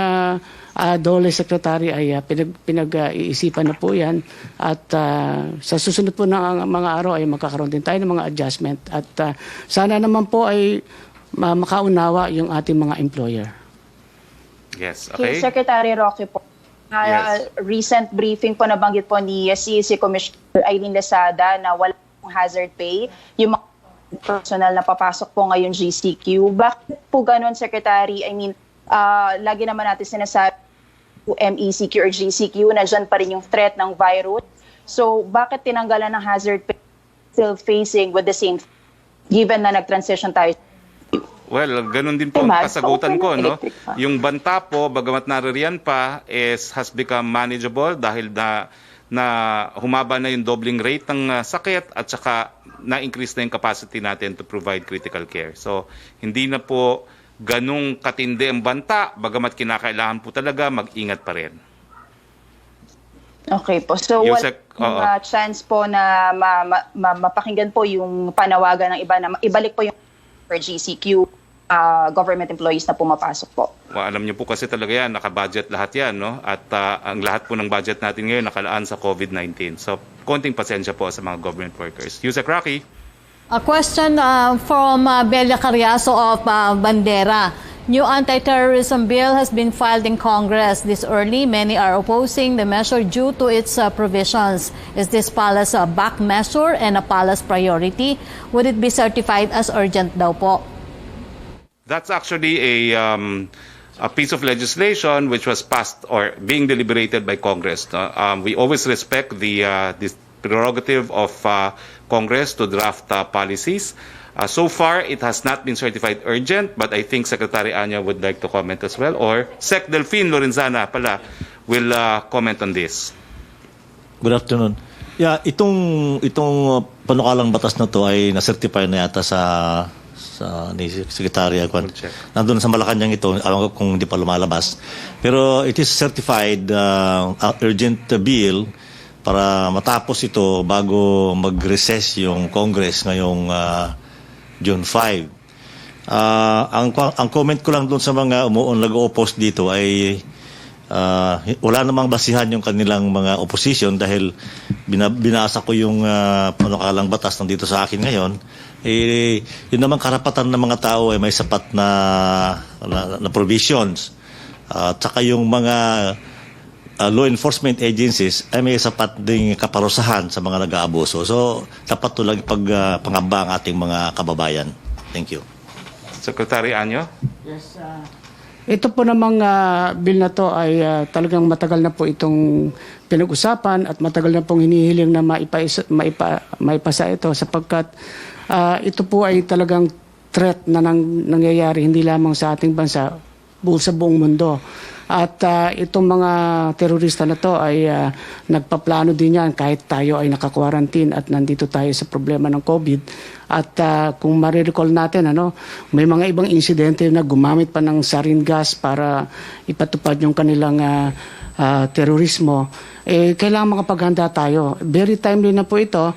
D: DOLE Secretary ay pinag-iisipan na po yan at sa susunod po ng mga araw ay magkakaroon din tayo ng mga adjustment at sana naman po ay makaunawa yung ating mga employer.
A: Yes, okay.
C: Secretary Roque po,
A: Yes.
C: recent briefing po nabanggit po ni CEC Commissioner Eileen Lazada na walang hazard pay. Yung mga personal na papasok po ngayon GCQ. Bakit po ganun, Secretary? I mean, lagi naman natin sinasabi MECQ or GCQ na dyan pa rin yung threat ng virus. So, bakit tinanggalan ng hazard pay still facing with the same given na nag-transition tayo?
A: Well, ganun din po ang kasagutan ko, no? Yung banta po, bagamat naririyan pa, has become manageable dahil na humaba na yung doubling rate ng sakit at saka na-increase na yung capacity natin to provide critical care. So, hindi na po ganung katindi ang banta, bagamat kinakailangan po talaga mag-ingat pa rin.
C: Okay po. So, wala chance po na mapakinggan po yung panawagan ng iba na ibalik po yung for GCQ government employees na pumapasok po.
A: Well, alam niyo po kasi talaga yan, naka-budget lahat yan, no? At ang lahat po ng budget natin ngayon nakalaan sa COVID-19. So, konting pasensya po sa mga government workers. Yusek Roque.
G: A question from Belia Carriazo of Bandera. New anti-terrorism bill has been filed in Congress this early. Many are opposing the measure due to its provisions. Is this palace a back measure and a palace priority? Would it be certified as urgent daw po?
A: That's actually a piece of legislation which was passed or being deliberated by Congress. We always respect this prerogative of Congress to draft policies. So far, it has not been certified urgent, but I think Secretary Anya would like to comment as well, or Sec. Delphine Lorenzana pala will comment on this.
E: Good afternoon. Yeah, itong panukalang batas na to ay na-certify na yata sa ni Secretary nandun sa Malacanang ito, alam ko kung hindi pa lumalabas. Pero it is certified urgent bill para matapos ito bago mag-recess yung Congress ngayong June 5. Ang comment ko lang doon sa mga nag-oppose dito ay wala namang basihan yung kanilang mga opposition dahil binasa ko yung panukalang batas nandito sa akin ngayon. Yun naman karapatan ng mga tao ay may sapat na provisions. Tsaka yung mga law enforcement agencies ay may sapat ding kaparusahan sa mga nag-aabuso. So, dapat to lang pangamba ang ating mga kababayan. Thank you.
A: Secretary Anyo?
D: Yes, ito po namang bill na to ay talagang matagal na po itong pinag-usapan at matagal na pong hinihiling na maipasa ito sapagkat ito po ay talagang threat na nangyayari hindi lamang sa ating bansa, sa buong mundo. At itong mga terorista na to ay nagpaplano din yan kahit tayo ay naka-quarantine at nandito tayo sa problema ng COVID. At kung marirecall natin, may mga ibang insidente na gumamit pa ng sarin gas para ipatupad yung kanilang terorismo. Kailangan makapaghanda tayo. Very timely na po ito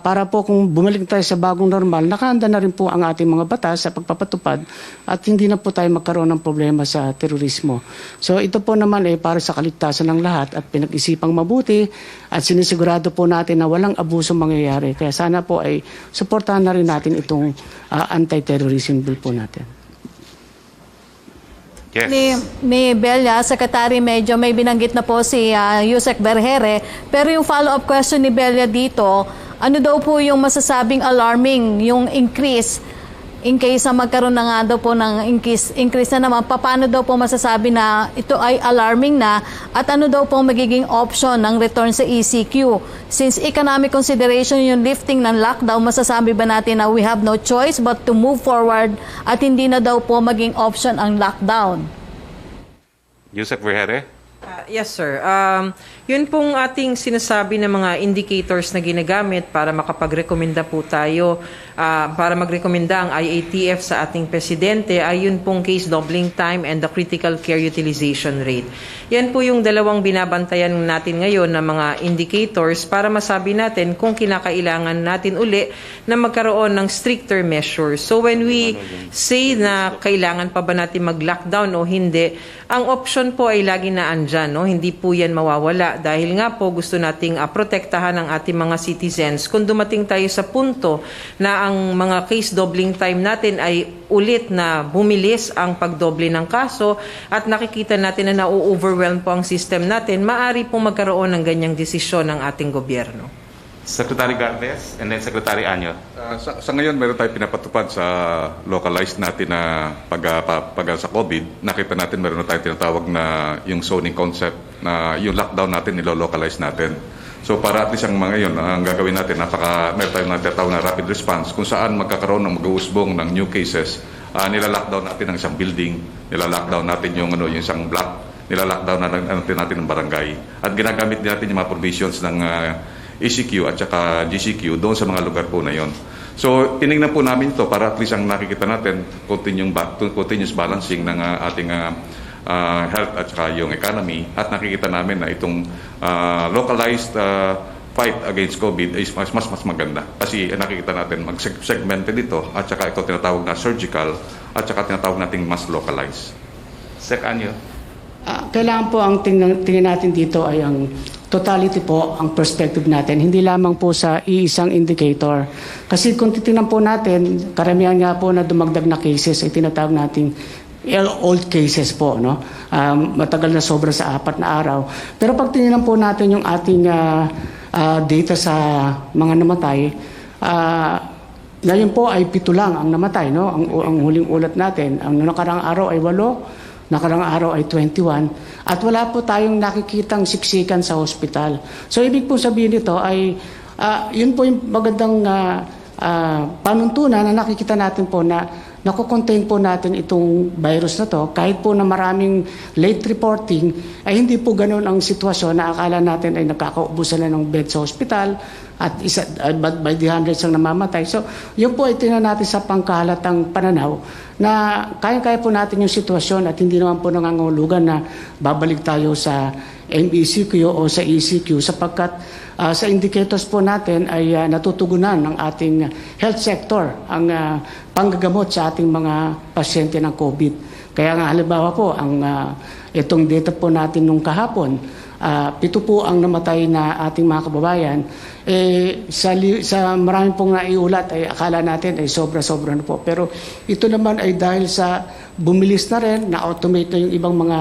D: para po kung bumalik tayo sa bagong normal, nakahanda na rin po ang ating mga batas sa pagpapatupad at hindi na po tayo magkaroon ng problema sa terorismo. So ito po naman ay para sa kaligtasan ng lahat at pinag-isipang mabuti at sinisigurado po natin na walang abuso mangyayari. Kaya sana po ay suportahan na rin natin itong anti-terrorism bill po natin.
A: Yes.
G: Ni Belia, Secretary, medyo may binanggit na po si Yusek Vergere. Pero yung follow-up question ni Belia dito, ano daw po yung masasabing alarming, yung increase, in case na magkaroon na nga daw po ng increase na naman, paano daw po masasabi na ito ay alarming na at ano daw po magiging option ng return sa ECQ? Since economic consideration yung lifting ng lockdown, masasabi ba natin na we have no choice but to move forward at hindi na daw po maging option ang lockdown?
A: Yusek Vergere?
B: Yes, sir. Yun pong ating sinasabi ng mga indicators na ginagamit para makapagrekomenda po tayo, para magrekomenda ang IATF sa ating presidente ay yun pong case doubling time and the critical care utilization rate. Yan po yung dalawang binabantayan natin ngayon na mga indicators para masabi natin kung kinakailangan natin uli na magkaroon ng stricter measures. So when we say na kailangan pa ba natin mag-lockdown o hindi, ang option po ay lagi na andyan, no? Hindi po yan mawawala dahil nga po gusto nating protektahan ang ating mga citizens. Kung dumating tayo sa punto na ang mga case doubling time natin ay ulit na bumilis ang pagdoble ng kaso at nakikita natin na na-overwhelm po ang system natin, maaari pong magkaroon ng ganyang desisyon ng ating gobyerno.
A: Secretary Garvez and then Secretary Anyo.
F: Sa ngayon, meron tayo pinapatupad sa localized natin na pag sa COVID. Nakita natin meron na tayo tinatawag na yung zoning concept na yung lockdown natin, nilo-localize natin. So para at least ang mga yun, ang gagawin natin, meron tayong tinatawag na rapid response kung saan magkakaroon ng mag-uusbong ng new cases. Nila-lockdown natin ang isang building, nila-lockdown natin yung isang block, nila-lockdown natin ang barangay. At ginagamit din natin yung mga provisions ng ECQ at saka GCQ doon sa mga lugar po na yon. So, tinignan po namin ito para at least ang nakikita natin continuous balancing ng ating health at saka yung economy at nakikita namin na itong localized fight against COVID is mas maganda. Kasi nakikita natin mag-segmented ito at saka ito tinatawag na surgical at saka tinatawag nating mas localized.
A: Sec. Anyo.
D: Kailangan po ang tingnan natin dito ay ang totality po, ang perspective natin, hindi lamang po sa iisang indicator. Kasi kung titingnan po natin, karamihan nga po na dumagdag na cases ay tinatawag nating old cases po, no? Matagal na sobra sa 4 na araw. Pero pag tinignan po natin yung ating data sa mga namatay, ngayon po ay 7 lang ang namatay, no? Ang huling ulat natin, ang nakarang araw ay 8, nakarang araw ay 21, at wala po tayong nakikitang siksikan sa hospital. So ibig po sabihin nito ay yun po yung magandang panuntunan na nakikita natin po na nakocontain po natin itong virus na to. Kahit po na maraming late reporting, ay hindi po ganun ang sitwasyon na akala natin ay nagkakaubusan na ng bed sa hospital at by the hundreds ang namamatay. So yun po ay tingnan natin sa pangkahalatang pananaw na kaya-kaya po natin yung sitwasyon at hindi naman po nangangahulugan na babalik tayo sa MECQ o sa ECQ sapagkat sa indicators po natin ay natutugunan ng ating health sector ang panggagamot sa ating mga pasyente ng COVID. Kaya nga halimbawa po, itong data po natin nung kahapon, 7 po ang namatay na ating mga kababayan. Sa maraming pong naiulat ay akala natin ay sobra-sobra na po. Pero ito naman ay dahil sa bumilis na rin, na-automate na yung ibang mga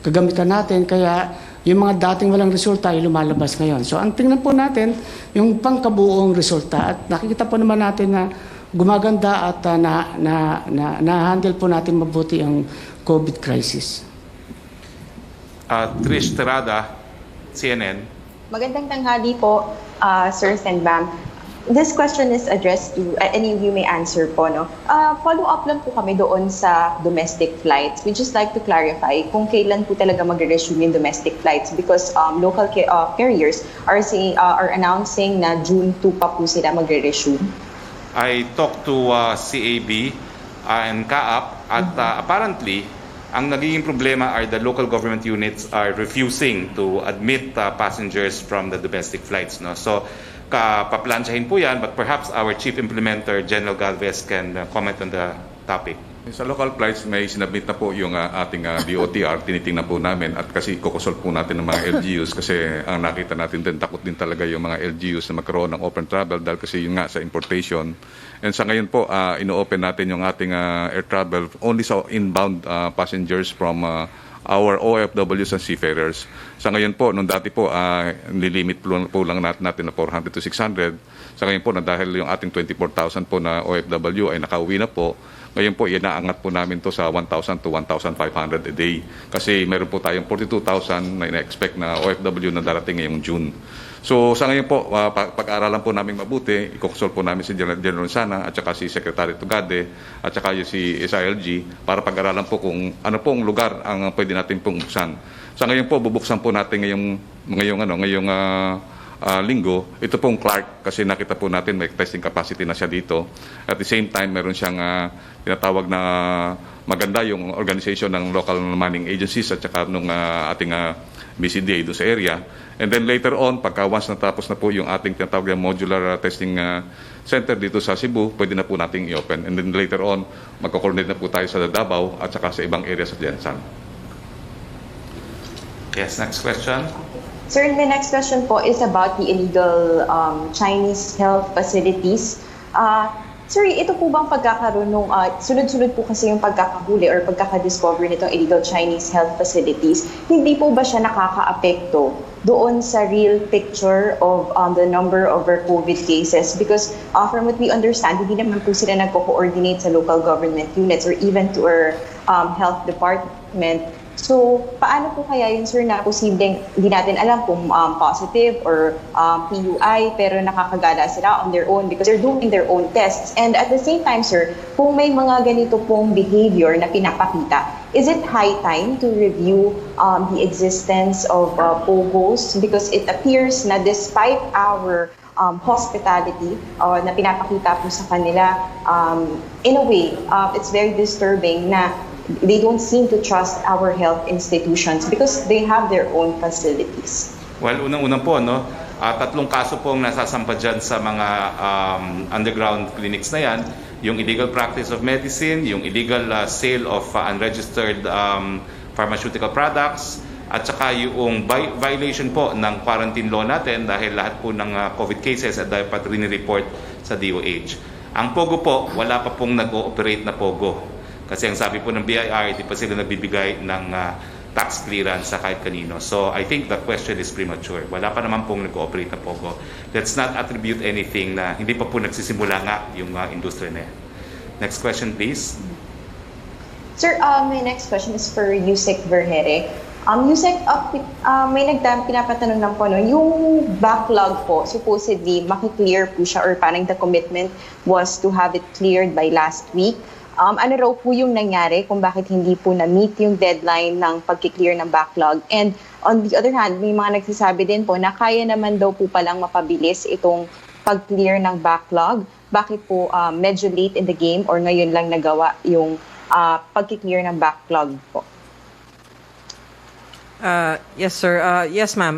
D: kagamitan natin. Kaya yung mga dating walang resulta ay lumalabas ngayon. So ang tingnan po natin yung pangkabuong resulta at nakikita po naman natin na gumaganda at na-handle po natin mabuti ang COVID crisis.
A: Trish Terada, CNN.
H: Magandang tanghali po, Sir Senbam. This question is addressed to, any of you may answer po, no? Follow-up lang po kami doon sa domestic flights. We just like to clarify kung kailan po talaga magre-resume yung domestic flights because local carriers are announcing na June 2 pa po sila magre-resume.
A: I talked to CAB and CAAP at apparently, ang nagiging problema are the local government units are refusing to admit passengers from the domestic flights. No? So, paplansyahin po yan, but perhaps our Chief Implementer, General Galvez, can comment on the topic.
F: Sa local flights, may sinabit na po yung ating DOTR, tinitingnan po namin at kasi kukonsult po natin ng mga LGUs kasi ang nakita natin din, takot din talaga yung mga LGUs na magkaroon ng open travel dahil kasi yun nga sa importation. And sa ngayon po, ino-open natin yung ating air travel only sa inbound passengers from our OFWs and seafarers. Sa ngayon po, nung dati po, nilimit po lang natin na 400 to 600. Sa ngayon po, na dahil yung ating 24,000 po na OFW ay nakauwi na po, ngayon po, inaangat po namin to sa 1,000 to 1,500 a day. Kasi meron po tayong 42,000 na ina-expect na OFW na darating ngayong June. So sa ngayon po, pag-aaralan po namin mabuti, i-consult po namin si General Sana at saka si Secretary Tugade at saka si SILG para pag-aralan po kung ano pong lugar ang pwede natin pong buksan. Sa ngayon po, bubuksan po natin ngayong linggo, ito pong Clark kasi nakita po natin may testing capacity na siya dito. At the same time, meron siyang tinatawag na maganda yung organization ng local manning agencies at saka nung ating BCDA doon sa area. And then later on, pagka once natapos na po yung ating tinatawag na modular testing center dito sa Cebu, pwede na po nating i-open. And then later on, magko-coordinate na po tayo sa Davao at saka sa ibang areas sa Jensan.
A: Yes, next question.
H: Sir, the next question po is about the illegal Chinese health facilities. Sir, ito po bang pagkakaroon ng sunod-sunod po kasi yung pagkakahuli or pagkakadiscover nitong illegal Chinese health facilities, hindi po ba siya nakaka-apekto doon sa real picture of the number of our COVID cases? Because from what we understand, hindi naman po sila nagko-coordinate sa local government units or even to our health department. So, paano po kaya yun, sir, na posibleng hindi natin alam kung positive or PUI, pero nakakagala sila on their own because they're doing their own tests. And at the same time, sir, kung may mga ganito pong behavior na pinapakita, is it high time to review the existence of POGOs? Because it appears na despite our hospitality na pinapakita po sa kanila, in a way, it's very disturbing na they don't seem to trust our health institutions because they have their own facilities.
A: Well, unang-una po, no, Tatlong kaso pong nasasampa dyan sa mga underground clinics na yan, yung illegal practice of medicine, yung illegal sale of unregistered pharmaceutical products, at saka yung violation po ng quarantine law natin dahil lahat po ng COVID cases ay dapat rini-report sa DOH. Ang POGO po, wala pa pong nag-ooperate na POGO. Kasi ang sabi po ng BIR, hindi pa sila nagbibigay ng tax clearance sa kahit kanino. So I think the question is premature. Wala pa naman pong nag-ooperate na POGO. Let's not attribute anything na hindi pa po nagsisimula nga yung industriya na yan. Next question, please.
H: Sir, my next question is for Yusek Vergere. Yusek, may pinapatanong lang po, no, yung backlog po, supposedly, makiklear po siya or parang the commitment was to have it cleared by last week. Ano raw po yung nangyari kung bakit hindi po na-meet yung deadline ng pag-clear ng backlog? And on the other hand, may mga nagsasabi din po na kaya naman daw po palang mapabilis itong pag-clear ng backlog. Bakit po medyo late in the game or ngayon lang nagawa yung pag-clear ng backlog po?
B: Yes, sir. Yes, ma'am.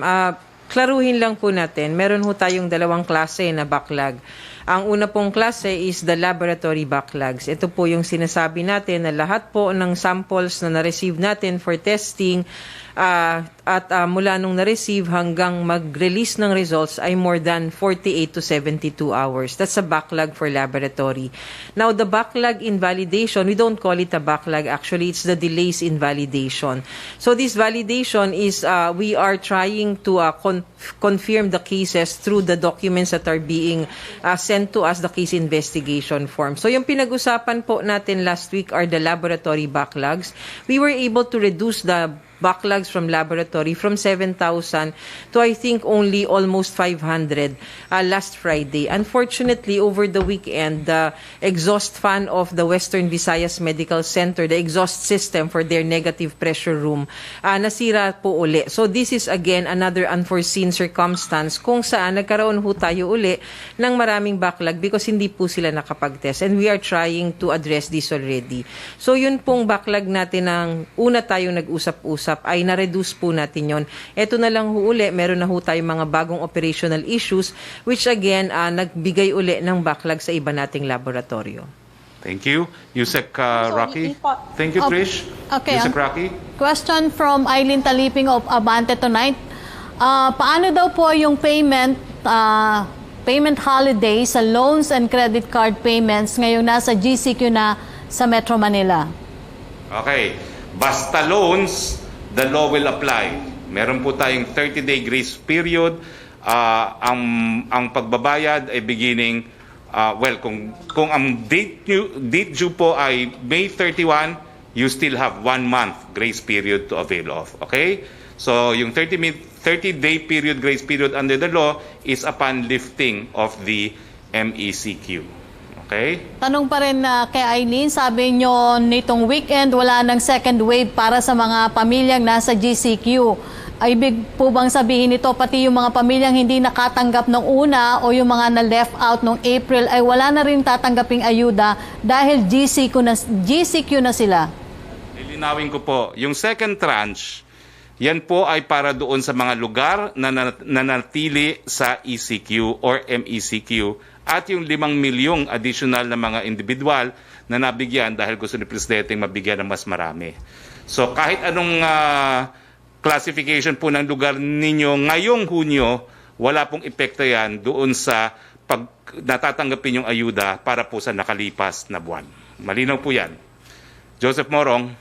B: Klaruhin lang po natin. Meron ho tayong dalawang klase na backlog. Ang una pong klase is the laboratory backlogs. Ito po yung sinasabi natin na lahat po ng samples na na-receive natin for testing at mula nung na-receive hanggang mag-release ng results ay more than 48 to 72 hours. That's a backlog for laboratory. Now, the backlog in validation, we don't call it a backlog. Actually, it's the delays in validation. So this validation is we are trying to confirm the cases through the documents that are being sent to us, the case investigation form. So yung pinag-usapan po natin last week are the laboratory backlogs. We were able to reduce the backlogs from laboratory from 7,000 to I think only almost 500 last Friday. Unfortunately, over the weekend, the exhaust fan of the Western Visayas Medical Center, the exhaust system for their negative pressure room, nasira po uli. So this is again another unforeseen circumstance kung saan nagkaroon ho tayo uli ng maraming backlog because hindi po sila nakapag-test. And we are trying to address this already. So yun pong backlog natin ng una tayong nag-usap-usap ay na-reduce po natin yon. Ito na lang ho uli, meron na ho tayong mga bagong operational issues which again, nagbigay uli ng backlog sa iba nating laboratorio.
A: Thank you. Yusek Roque. Thank you, Trish.
G: Okay.
A: Yusek Roque.
G: Question from Eileen Taliping of Abante Tonight. Paano daw po yung payment holiday sa loans and credit card payments ngayong nasa GCQ na sa Metro Manila?
A: Okay. Basta loans, the law will apply. Meron po tayong 30-day grace period. Ang pagbabayad ay beginning, kung ang date due po ay May 31, you still have 1 month grace period to avail of. Okay? So, yung 30-day period, grace period under the law is upon lifting of the MECQ. Okay?
G: Tanong pa rin kay Eileen, sabi nyo nitong weekend wala ng second wave para sa mga pamilyang nasa GCQ. Ay ibig po bang sabihin nito pati yung mga pamilyang hindi nakatanggap ng una o yung mga na-left out noong April ay wala na rin tatanggaping ayuda dahil GCQ na sila?
A: Lilinawin ko po, yung second tranche, yan po ay para doon sa mga lugar na nanatili sa ECQ or MECQ at yung 5 milyong additional na mga individual na nabigyan dahil gusto ni Presidente mabigyan ng mas marami. So kahit anong classification po ng lugar ninyo ngayong Hunyo, wala pong epekto yan doon sa pag natatanggapin yung ayuda para po sa nakalipas na buwan. Malinaw po yan. Joseph Morong.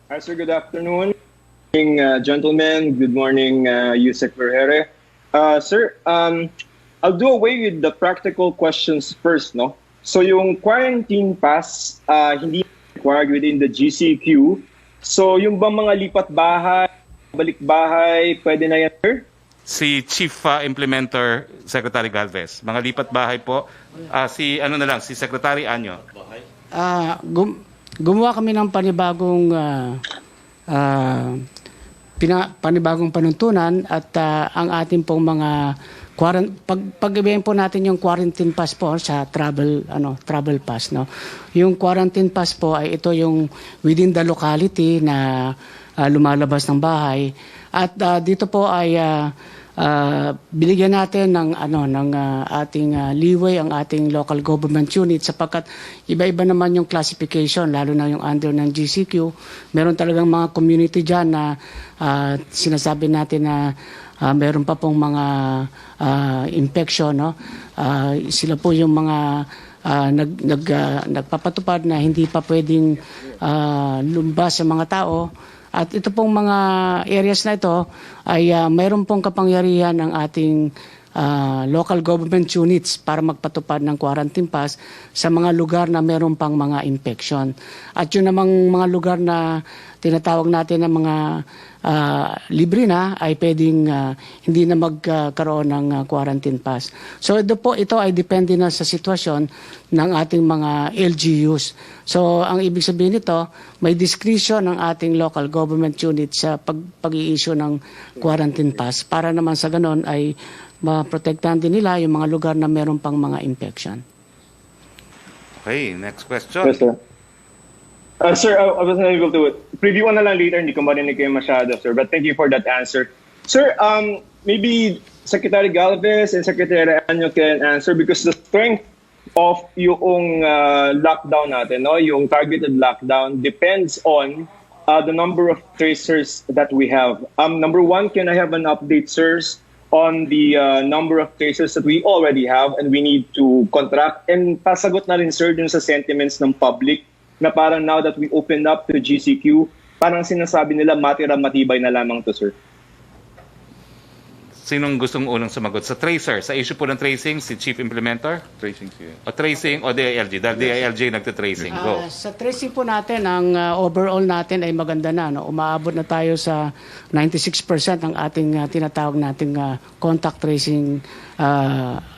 I: Hi sir, good afternoon. Good morning, gentlemen. Good morning, Yusek Vergere. Sir, I'll do away with the practical questions first, no? So yung quarantine pass, hindi required within the GCQ. So yung bang mga lipat bahay, balik bahay, pwede na yan, sir?
A: Si Chief Implementer Secretary Galvez. Mga lipat bahay po. Si Secretary Anyo.
D: Gumawa kami ng panibagong panuntunan at ang ating pong mga pag-ibihin po natin yung quarantine pass po sa travel pass, no. Yung quarantine pass po ay ito yung within the locality na lumalabas ng bahay at dito po ay binigyan natin ng ating leeway ang ating local government unit sapagkat iba-iba naman yung classification lalo na yung under ng GCQ. Meron talagang mga community diyan na sinasabi natin na meron pa pong mga infection, no? Sila po yung mga nagpapatupad na hindi pa pwedeng lumbas sa mga tao. At ito pong mga areas na ito ay mayroon pong kapangyarihan ng ating local government units para magpatupad ng quarantine pass sa mga lugar na meron pang mga infection. At yun namang mga lugar na tinatawag natin na mga libre na ay pwedeng hindi na magkaroon ng quarantine pass. So ito ay depende na sa sitwasyon ng ating mga LGUs. So ang ibig sabihin nito, may discretion ng ating local government unit sa pag-i-issue ng quarantine pass para naman sa ganon ay maprotektahan din nila yung mga lugar na meron pang mga infection.
A: Okay, next question.
I: Yes, sir. Sir, I was not able to preview na lang later. Hindi ko marinig kayo masyado, sir. But thank you for that answer. Sir, maybe Secretary Galvez and Secretary Anyo can answer because the strength of yung lockdown natin, no, yung targeted lockdown, depends on the number of tracers that we have. Number one, can I have an update, sirs, on the number of tracers that we already have and we need to contract? And pasagot na rin, sir, dun sa sentiments ng public na parang now that we opened up to GCQ, parang sinasabi nila matira matibay na lamang to, sir.
A: Sinong gustong unang sumagot? Sa tracer, sa issue po ng tracing, si Chief Implementer?
F: Tracing siya.
A: O tracing o DILG? Dahil DILG nagtitracing. Go.
D: Sa tracing po natin, ang overall natin ay maganda na. No? Umaabot na tayo sa 96% ng ating tinatawag nating contact tracing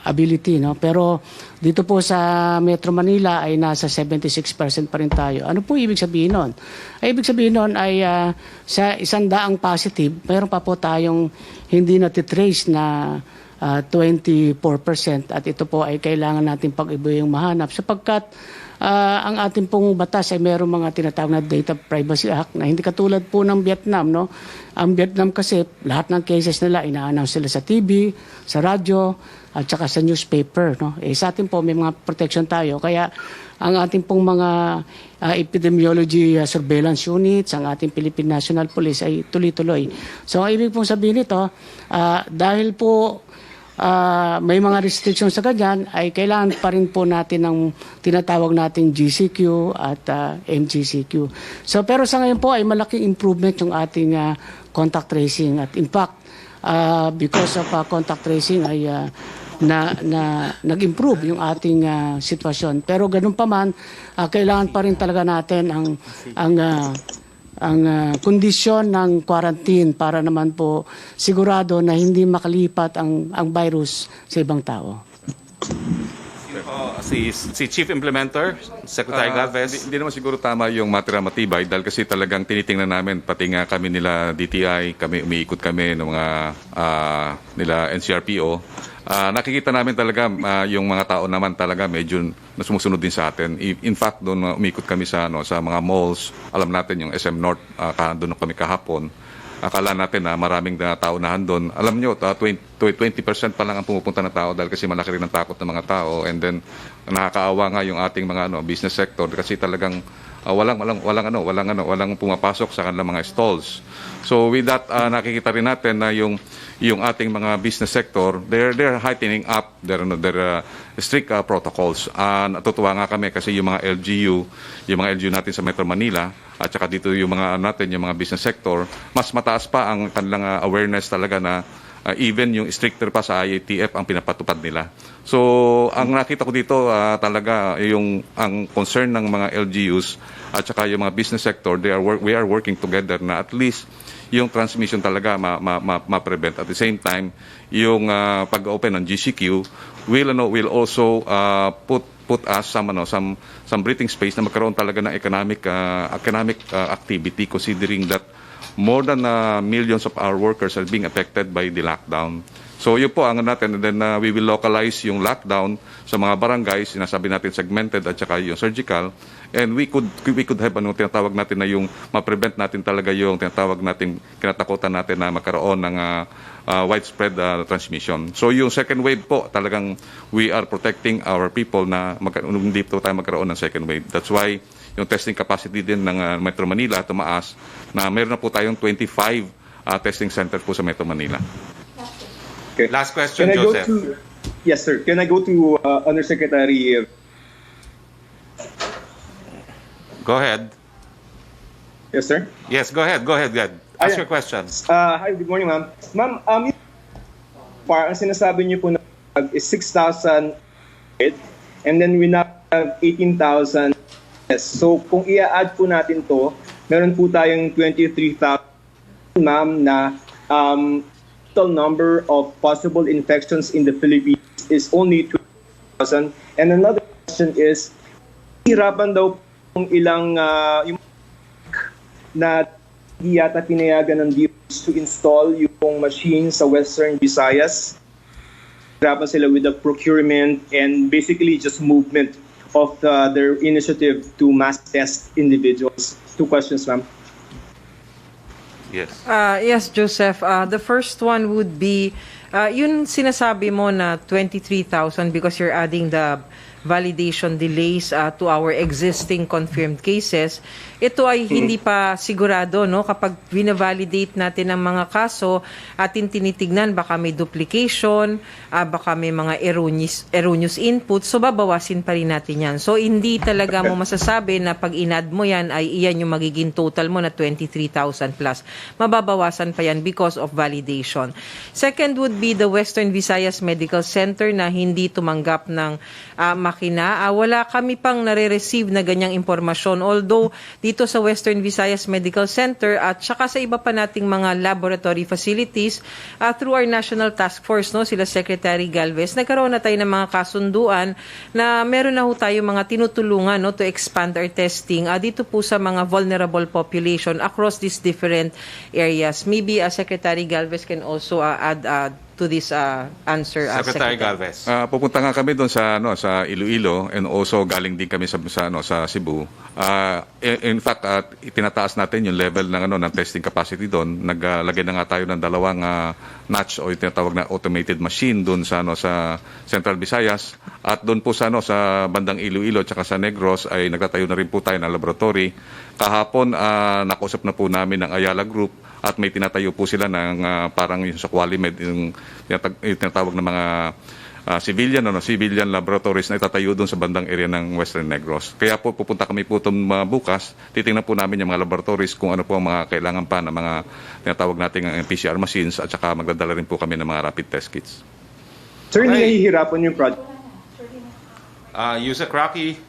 D: ability. No? Pero dito po sa Metro Manila ay nasa 76% pa rin tayo. Ano po ibig sabihin nun? Ay, ibig sabihin nun ay sa 100 positive, mayroon pa po tayong hindi natitrace na 24% at ito po ay kailangan natin pag-iba yung mahanap sapagkat ang ating pong batas ay mayroong mga tinatawag na Data Privacy Act na hindi katulad po ng Vietnam. No? Ang Vietnam kasi lahat ng cases nila ina-announce sila sa TV, sa radyo at saka sa newspaper. No? Sa atin po may mga protection tayo kaya ang ating pong mga epidemiology surveillance units, ang ating Philippine National Police ay tuloy-tuloy. So ang ibig pong sabihin nito, dahil po may mga restrictions sa ganyan, ay kailangan pa rin po natin ng tinatawag nating GCQ at MGCQ. So pero sa ngayon po ay malaking improvement yung ating contact tracing at in fact, because of contact tracing ay nag-improve yung ating sitwasyon. Pero ganun pa man, kailangan pa rin talaga natin ang kondisyon ng quarantine para naman po sigurado na hindi makalipat ang virus sa ibang tao.
A: Si Chief Implementer, Secretary Galvez.
F: Hindi naman siguro tama yung matira matibay dahil kasi talagang tinitingnan namin, pati nga kami nila DTI, umiikot kami ng mga nila NCRPO. Nakikita namin talaga yung mga tao naman talaga medyo sumusunod din sa atin. In fact, doon umikot kami sa mga malls. Alam natin yung SM North, doon kami kahapon. Akala natin na maraming tao na doon. Alam nyo, 20% pa lang ang pumupunta na tao dahil kasi malaki rin ang takot ng mga tao. And then, nakakaawa nga yung ating mga business sector kasi talagang walang pumapasok sa kanilang mga stalls. So with that, nakikita rin natin na yung ating mga business sector, they're heightening up their strict protocols. Natutuwa nga kami kasi yung mga LGU natin sa Metro Manila at saka dito yung mga business sector, mas mataas pa ang kanilang awareness talaga na even yung stricter pa sa IATF ang pinapatupad nila. So, ang nakita ko dito talaga ang concern ng mga LGUs at saka yung mga business sector, we are working together na at least yung transmission talaga ma-prevent. At the same time, yung pag-open ng GCQ will also put us some breathing space na magkaroon talaga ng economic activity considering that more than millions of our workers are being affected by the lockdown. So yun po ang natin, and then we will localize yung lockdown sa mga barangays, sinasabi natin segmented at saka yung surgical, and we could have tinatawag natin na yung ma-prevent natin talaga yung tinatawag natin kinatakutan natin na magkaroon ng widespread transmission. So yung second wave po, talagang we are protecting our people na hindi po tayo magkaroon ng second wave. That's why yung testing capacity din ng Metro Manila tumaas na meron na po tayong 25 testing center po sa Metro Manila.
I: Okay.
A: Last question,
I: Can I go
A: Joseph.
I: yes, sir. Can I go to Undersecretary?
A: Go ahead.
I: Yes, sir.
A: Yes, go ahead. Go ahead, Gad. Ask your questions.
I: Hi, good morning, ma'am. Ma'am, ang sinasabi niyo po na is 6,000 and then we now have 18,000. Yes. So kung i-add po natin to, meron po tayong 23,000, ma'am, na total number of possible infections in the Philippines is only 2,000. And another question is, hirapan daw yung ilang yung na di yata pinayagan ng DOH to install yung machine sa Western Visayas. Hirapan sila with the procurement and basically just movement of their initiative to mass test individuals. 2 questions, ma'am.
A: Yes.
B: Yes, Joseph. The first one would be, yun sinasabi mo na 23,000 because you're adding the validation delays to our existing confirmed cases. Ito ay hindi pa sigurado, no? Kapag vina-validate natin ang mga kaso, atin tinitignan baka may duplication, baka may mga erroneous input, so babawasin pa rin natin yan. So hindi talaga mo masasabi na pag in-add mo yan ay iyan yung magiging total mo na 23,000 plus. Mababawasan pa yan because of validation. Second would be the Western Visayas Medical Center na hindi tumanggap ng makina. Wala kami pang nare-receive na ganyang impormasyon. Although dito sa Western Visayas Medical Center at saka sa iba pa nating mga laboratory facilities, through our National Task Force, no, sila Secretary Galvez, nagkaroon na tayo ng mga kasunduan na meron na ho tayo mga tinutulungan, no, to expand our testing dito po sa mga vulnerable population across these different areas. Maybe Secretary Galvez can also add to this answer.
A: Secretary Galvez.
F: Pupunta nga kami doon sa sa Iloilo and also galing din kami sa Cebu. In fact, itinataas natin yung level ng ng testing capacity doon. Naglagay na nga tayo ng dalawang notch o tinatawag na automated machine doon sa sa Central Visayas at doon po sa sa bandang Iloilo at sa Negros ay nagtatayo na rin po tayo ng laboratory. Kahapon nakausap na po namin ng Ayala Group at may tinatayo po sila ng parang yung sa Qualimed, yung tinatawag na mga civilian laboratories na itatayo doon sa bandang area ng Western Negros. Kaya po pupunta kami po bukas, titingnan po namin yung mga laboratories kung ano po ang mga kailangan pa ng mga tinatawag nating PCR machines at saka magdadala rin po kami ng mga rapid test kits.
I: Sir, hindi nahihirapan yung project?
A: Yusek Roque.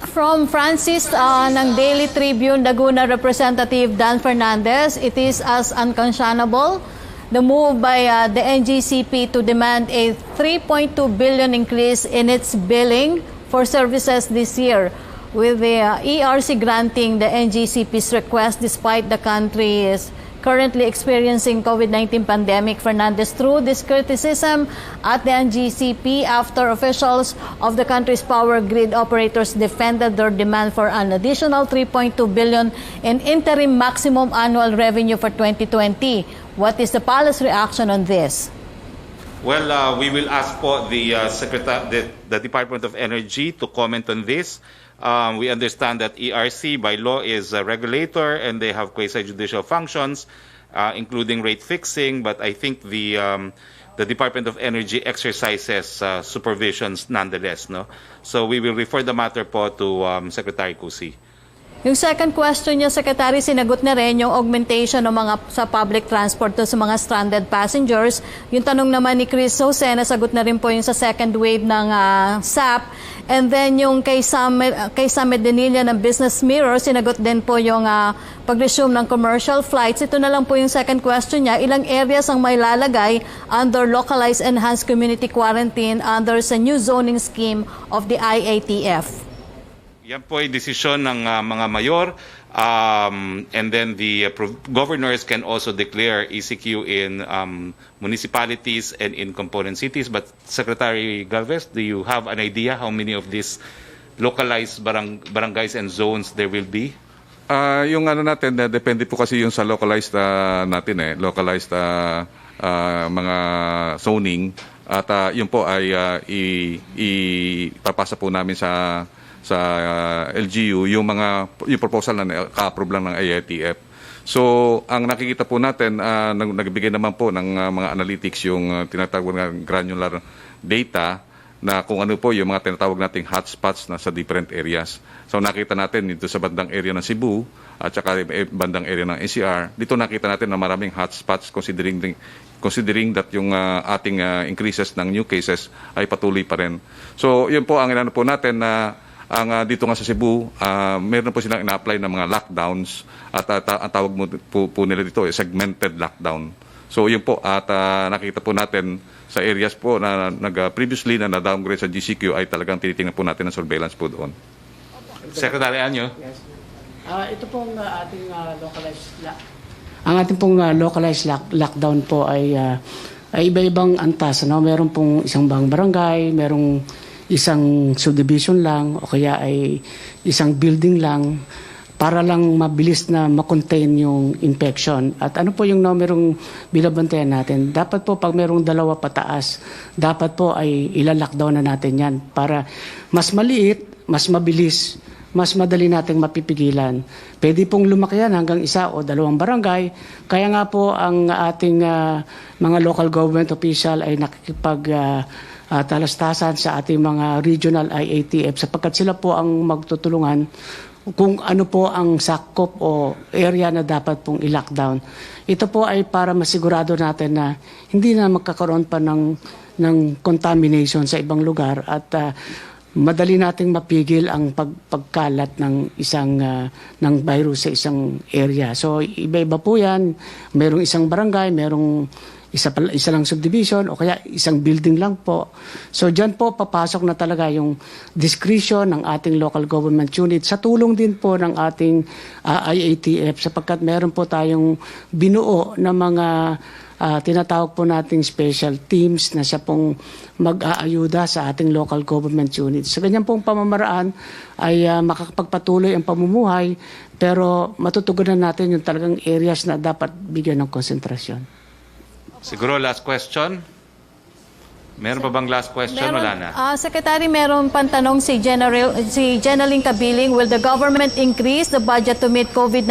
G: From Francis ng Daily Tribune, Laguna Representative Dan Fernandez, it is as unconscionable the move by the NGCP to demand a 3.2 billion increase in its billing for services this year, with the ERC granting the NGCP's request despite the country is currently experiencing COVID-19 pandemic. Fernandez threw this criticism at the NGCP after officials of the country's power grid operators defended their demand for an additional 3.2 billion in interim maximum annual revenue for 2020. What is the palace reaction on this?
A: Well, we will ask po the Department of Energy to comment on this. We understand that ERC by law is a regulator and they have quasi-judicial functions, including rate fixing. But I think the Department of Energy exercises supervisions nonetheless. No, so we will refer the matter po to Secretary Cusi.
G: Yung second question niya, Secretary, sinagot na rin yung augmentation ng mga sa public transport to sa mga stranded passengers. Yung tanong naman ni Chris Jose, nasagot na rin po yung sa second wave ng SAP. And then yung kay Samed Denilla ng Business Mirror, sinagot din po yung pag-resume ng commercial flights. Ito na lang po yung second question niya. Ilang areas ang may lalagay under localized enhanced community quarantine under sa new zoning scheme of the IATF?
A: Yan po ay desisyon ng mga mayor, and then the governors can also declare ECQ in municipalities and in component cities. But Secretary Galvez, do you have an idea how many of these localized barangays and zones there will be?
F: Yung natin, depende po kasi yung sa localized natin localized mga zoning at yun po ay ipapasa po namin sa LGU yung proposal na ka-approve lang ng IATF. So, ang nakikita po natin, nagbigay naman po ng mga analytics yung tinatawag na granular data na kung ano po yung mga tinatawag nating hotspots na sa different areas. So, nakita natin dito sa bandang area ng Cebu at saka bandang area ng NCR, dito nakita natin na maraming hotspots considering that yung ating increases ng new cases ay patuloy pa rin. So, yun po ang inano po natin na dito nga sa Cebu, meron po silang ina-apply ng mga lockdowns at ang tawag po nila dito ay segmented lockdown. So yun po at nakita po natin sa areas po na previously na na-downgrade sa GCQ ay talagang tinitingnan po natin ang surveillance po doon.
A: Secretary Anyo?
D: Yes. Ito pong ating localized lockdown po ay iba-ibang antas. Meron pong isang barangay, merong isang subdivision lang o kaya ay isang building lang para lang mabilis na makontain yung infection. At ano po yung numerong binabantayan natin? Dapat po pag merong 2 pataas, dapat po ay ila-lockdown na natin yan para mas maliit, mas mabilis, mas madali nating mapipigilan. Pwede pong lumaki yan hanggang 1 o 2 barangay. Kaya nga po ang ating mga local government official ay talastasan sa ating mga regional IATF sapagkat sila po ang magtutulungan kung ano po ang sakop o area na dapat pong i-lockdown. Ito po ay para masigurado natin na hindi na magkakaroon pa ng contamination sa ibang lugar at madali nating mapigil ang pagkalat ng ng virus sa isang area. So iba-iba po 'yan. Merong isang barangay, merong isa lang subdivision o kaya isang building lang po. So diyan po papasok na talaga yung discretion ng ating local government unit sa tulong din po ng ating IATF sapagkat meron po tayong binuo na mga tinatawag po nating special teams na siya pong mag-aayuda sa ating local government units. Sa ganyan pong pamamaraan ay makakapagpatuloy ang pamumuhay pero matutugunan natin yung talagang areas na dapat bigyan ng konsentrasyon.
A: Siguro last question? Meron pa bang last question? Wala na.
G: Secretary, meron pang tanong si Jeneline Cabiling, will the government increase the budget to meet COVID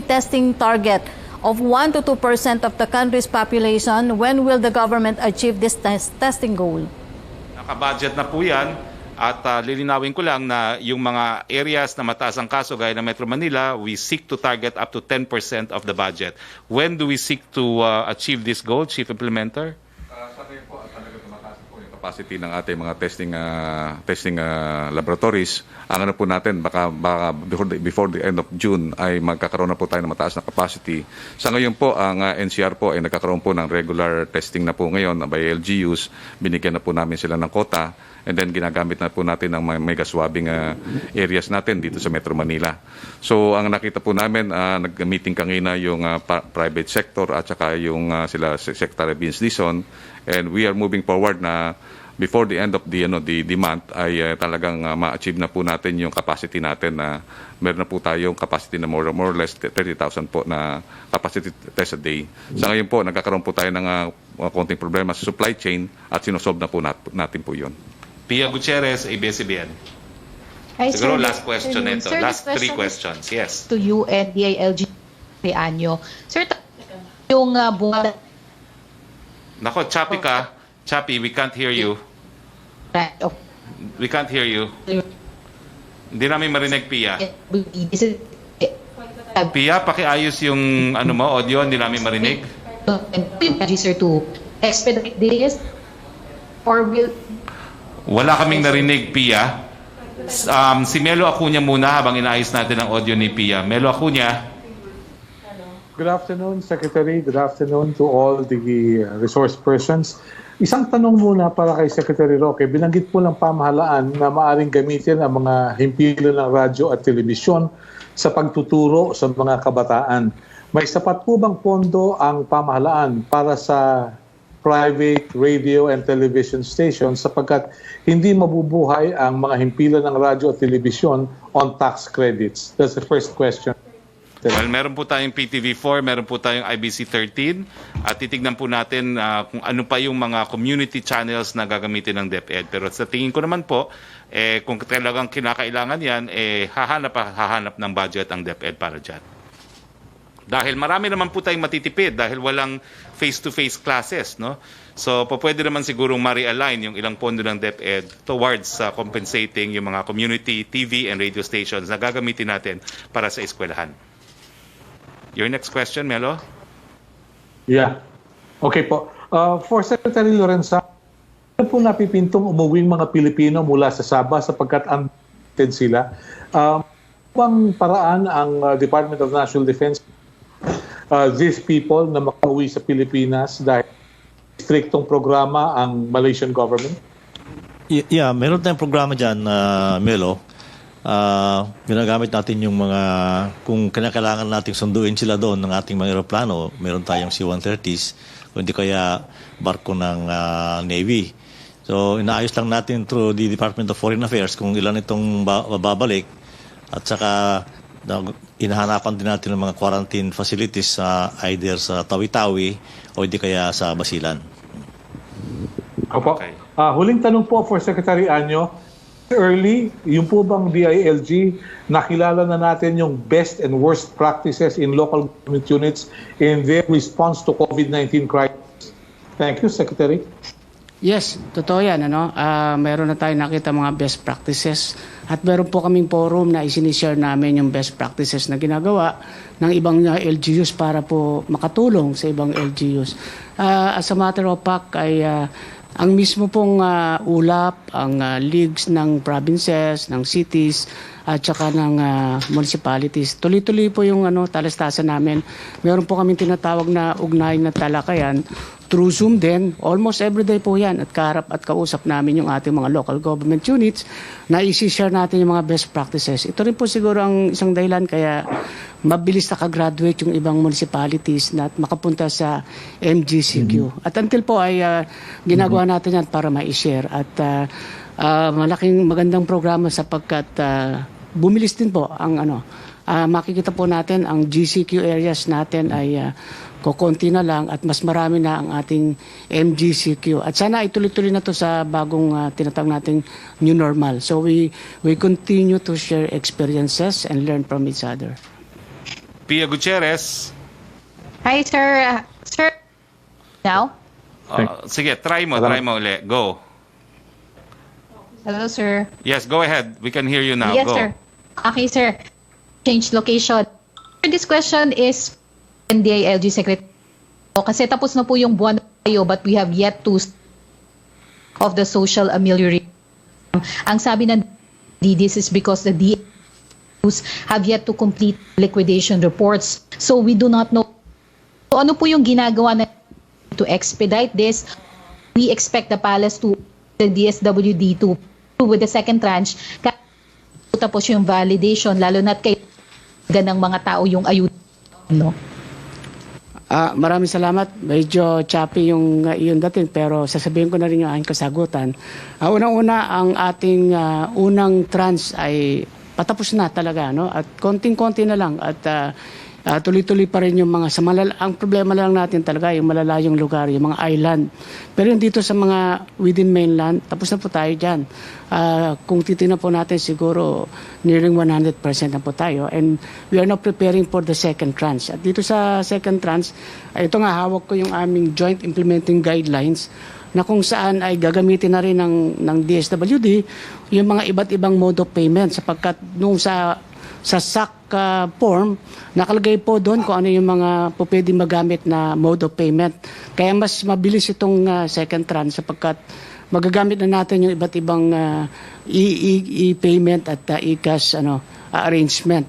G: testing target of 1 to 2% of the country's population? When will the government achieve this testing goal?
A: Naka-budget na po yan. At lilinawin ko lang na yung mga areas na mataas ang kaso gaya ng Metro Manila, we seek to target up to 10% of the budget. When do we seek to achieve this goal, Chief Implementer?
F: Sa ngayon po, talaga tumataas po yung capacity ng ating mga testing laboratories. Ang ano po natin, baka before the end of June ay magkakaroon na po tayo ng mataas na capacity. Sa ngayon po, ang NCR po ay nagkakaroon po ng regular testing na po ngayon by LGUs. Binigyan na po namin sila ng quota. And then ginagamit na po natin ang mega swabbing areas natin dito sa Metro Manila. So ang nakita po namin, nag-meeting kanina yung private sector at saka yung sila Secretary Vince Dizon. And we are moving forward na before the end of the month ay talagang ma-achieve na po natin yung capacity natin na meron na po tayong capacity na more or less 30,000 po na capacity test a day. Sa ngayon po, nagkakaroon po tayo ng konting problema sa supply chain at sinosolve na po natin po yun.
A: Pia Gutierrez, ABS-CBN. Siguro last question ito. Last 3 questions. Yes.
J: To you and DILG Anyo. Sir, yung bunga...
A: Nako, choppy ka. Choppy, we can't hear you. We can't hear you. Hindi namin marinig, Pia. Pia, pakiayos yung audio, hindi namin marinig.
J: Sir, to expedite this or will...
A: Wala kaming narinig, Pia. Si Melo Acuña muna habang inaayos natin ang audio ni Pia. Melo Acuña.
K: Good afternoon, Secretary. Good afternoon to all the resource persons. Isang tanong muna para kay Secretary Roque. Binanggit po ng pamahalaan na maaaring gamitin ang mga himpilan ng radyo at telebisyon sa pagtuturo sa mga kabataan. May sapat po bang pondo ang pamahalaan para sa private radio and television stations sapagkat hindi mabubuhay ang mga himpilan ng radyo at telebisyon on tax credits? That's the first question.
A: Well, meron po tayong PTV4, meron po tayong IBC13 at titignan po natin kung ano pa yung mga community channels na gagamitin ng DepEd. Pero sa tingin ko naman po, kung talagang kinakailangan yan, hahanap ng budget ang DepEd para dyan. Dahil marami naman po tayong matitipid dahil walang face-to-face classes, no? So, pwede naman sigurong ma-realign yung ilang pondo ng DepEd towards compensating yung mga community TV and radio stations na gagamitin natin para sa eskwelahan. Your next question, Melo?
K: Yeah. Okay po. For Secretary Lorenza, ano po napipintong umuwing mga Pilipino mula sa Sabah sapagkat undated sila? Upang paraan ang Department of National Defense these people na makauwi sa Pilipinas dahil striktong programa ang Malaysian government?
E: Yeah, meron tayong programa dyan, Melo. Ginagamit natin yung mga, kung kinakailangan nating sunduin sila doon ng ating mga aeroplano, meron tayong C-130s, o hindi kaya barko ng Navy. So, inaayos lang natin through the Department of Foreign Affairs kung ilan itong babalik, at saka inahanapan din natin ng mga quarantine facilities either sa Tawi-Tawi o hindi kaya sa Basilan.
K: Opo. Okay. Huling tanong po for Secretary Anyo. Early, yung po bang DILG, nakilala na natin yung best and worst practices in local government units in their response to COVID-19 crisis? Thank you, Secretary.
D: Yes, totoo yan. Meron na tayo nakita mga best practices at meron po kaming forum na isinishare namin yung best practices na ginagawa ng ibang LGUs para po makatulong sa ibang LGUs. As a matter of fact, ay ang mismo pong ulap, ang leagues ng provinces, ng cities, at saka ng municipalities. Tuloy-tuloy po yung talastasan namin. Meron po kami tinatawag na ugnayan na talakayan through Zoom din. Almost everyday po yan at kaharap at kausap namin yung ating mga local government units na isi-share natin yung mga best practices. Ito rin po siguro ang isang dahilan kaya mabilis nakagraduate yung ibang municipalities na makapunta sa MGCQ. At until po ay ginagawa natin yan para ma-share. At malaking magandang programa sapagkat bumilis din po ang makikita po natin ang GCQ areas natin ay kukunti na lang at mas marami na ang ating MGCQ. At sana ituloy-tuloy na to sa bagong tinatawag nating new normal. So we continue to share experiences and learn from each other.
A: Pia Gutierrez.
J: Hi, sir. Sir, now?
A: Sige, try mo ulit. Go.
J: Hello, sir.
A: Yes, go ahead. We can hear you now.
J: Yes,
A: Go.
J: sir. Okay, sir. Change location. This question is DILG Secretary. Kasi tapos na po yung buwan tayo but we have yet to of the social amelioration. Ang sabi ng this is because the DILGs have yet to complete liquidation reports. So we do not know. So ano po yung ginagawa na to expedite this? We expect the palace to the DSWD to with the second tranche. Tapos yung validation lalo na't kay ng mga tao yung ayuda. No?
D: Maraming salamat. Medyo choppy yung dating pero sasabihin ko na rin yung aking kasagutan. Unang-una, ang ating unang trans ay patapos na talaga. No? At konting-konti na lang. At tuloy-tuloy pa rin yung mga ang problema lang natin talaga yung malalayong lugar, yung mga island. Pero yung dito sa mga within mainland, tapos na po tayo dyan. Kung titignan po natin siguro nearing 100% na po tayo. And we are now preparing for the second tranche. At dito sa second tranche, ito nga hawak ko yung aming joint implementing guidelines na kung saan ay gagamitin na rin ng DSWD yung mga iba't ibang mode of payment sapagkat nung sa SAC form, nakalagay po doon kung ano yung mga po pwede magamit na mode of payment. Kaya mas mabilis itong second tranche sapagkat magagamit na natin yung iba't ibang e-payment at e-cash arrangement.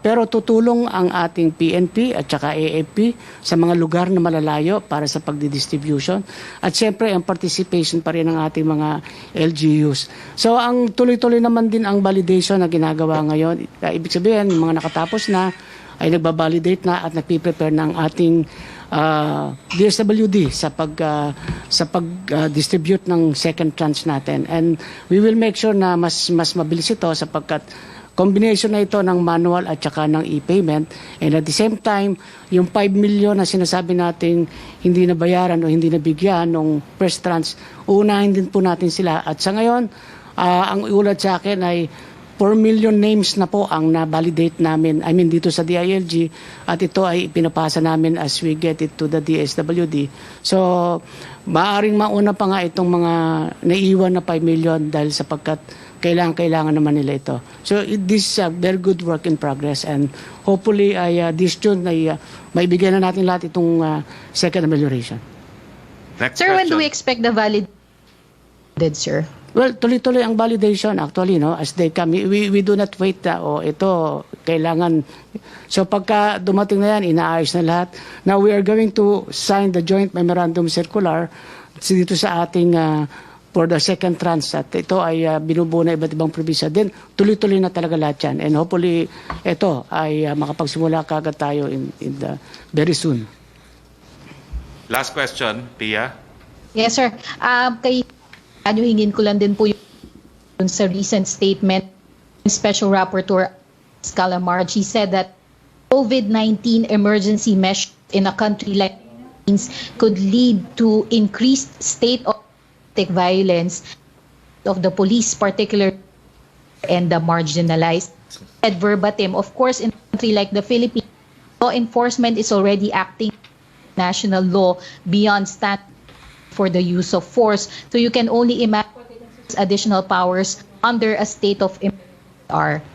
D: Pero tutulong ang ating PNP at saka AFP sa mga lugar na malalayo para sa pagdidistribution. At siyempre, ang participation pa rin ng ating mga LGUs. So, ang tuloy-tuloy naman din ang validation na ginagawa ngayon. Ibig sabihin, yung mga nakatapos na ay nagbabalidate na at nagpiprepare ng ating DSWD sa pag-distribute ng second tranche natin. And we will make sure na mas mabilis ito sapagkat combination na ito ng manual at saka ng e-payment, and at the same time, yung 5 million na sinasabi nating hindi nabayaran o hindi nabigyan nung first tranche, uunahin din po natin sila. At sa ngayon, ang iulat sa akin ay 4 million names na po ang na-validate namin, dito sa DILG, at ito ay pinapasa namin as we get it to the DSWD. So, maaaring mauna pa nga itong mga naiiwan na 5 million dahil sapagkat kailangan naman nila ito. So, this is a very good work in progress, and hopefully this June ay maibigay na natin lahat itong second amelioration.
A: Next
J: Sir, when do we
A: question.
J: expect the sir?
D: Well, tuloy-tuloy ang validation actually, no? As they come, we do not wait ito kailangan. So pagka dumating na yan, inaayos na lahat. Now we are going to sign the joint memorandum circular dito sa ating for the second tranche, at ito ay binubuo na iba't ibang probinsya. Then tuloy-tuloy na talaga lahat yan. And hopefully ito ay makapagsimula kagad tayo in the very soon.
A: Last question, Pia.
J: Yes, sir. Hingin ko lang din po yung sa recent statement Special Rapporteur Calamar. She said that COVID-19 emergency measures in a country like the Philippines could lead to increased state of violence of the police, particularly and the marginalized. Said verbatim, of course, in a country like the Philippines, law enforcement is already acting national law beyond standard for the use of force. So you can only imagine additional powers under a state of emergency.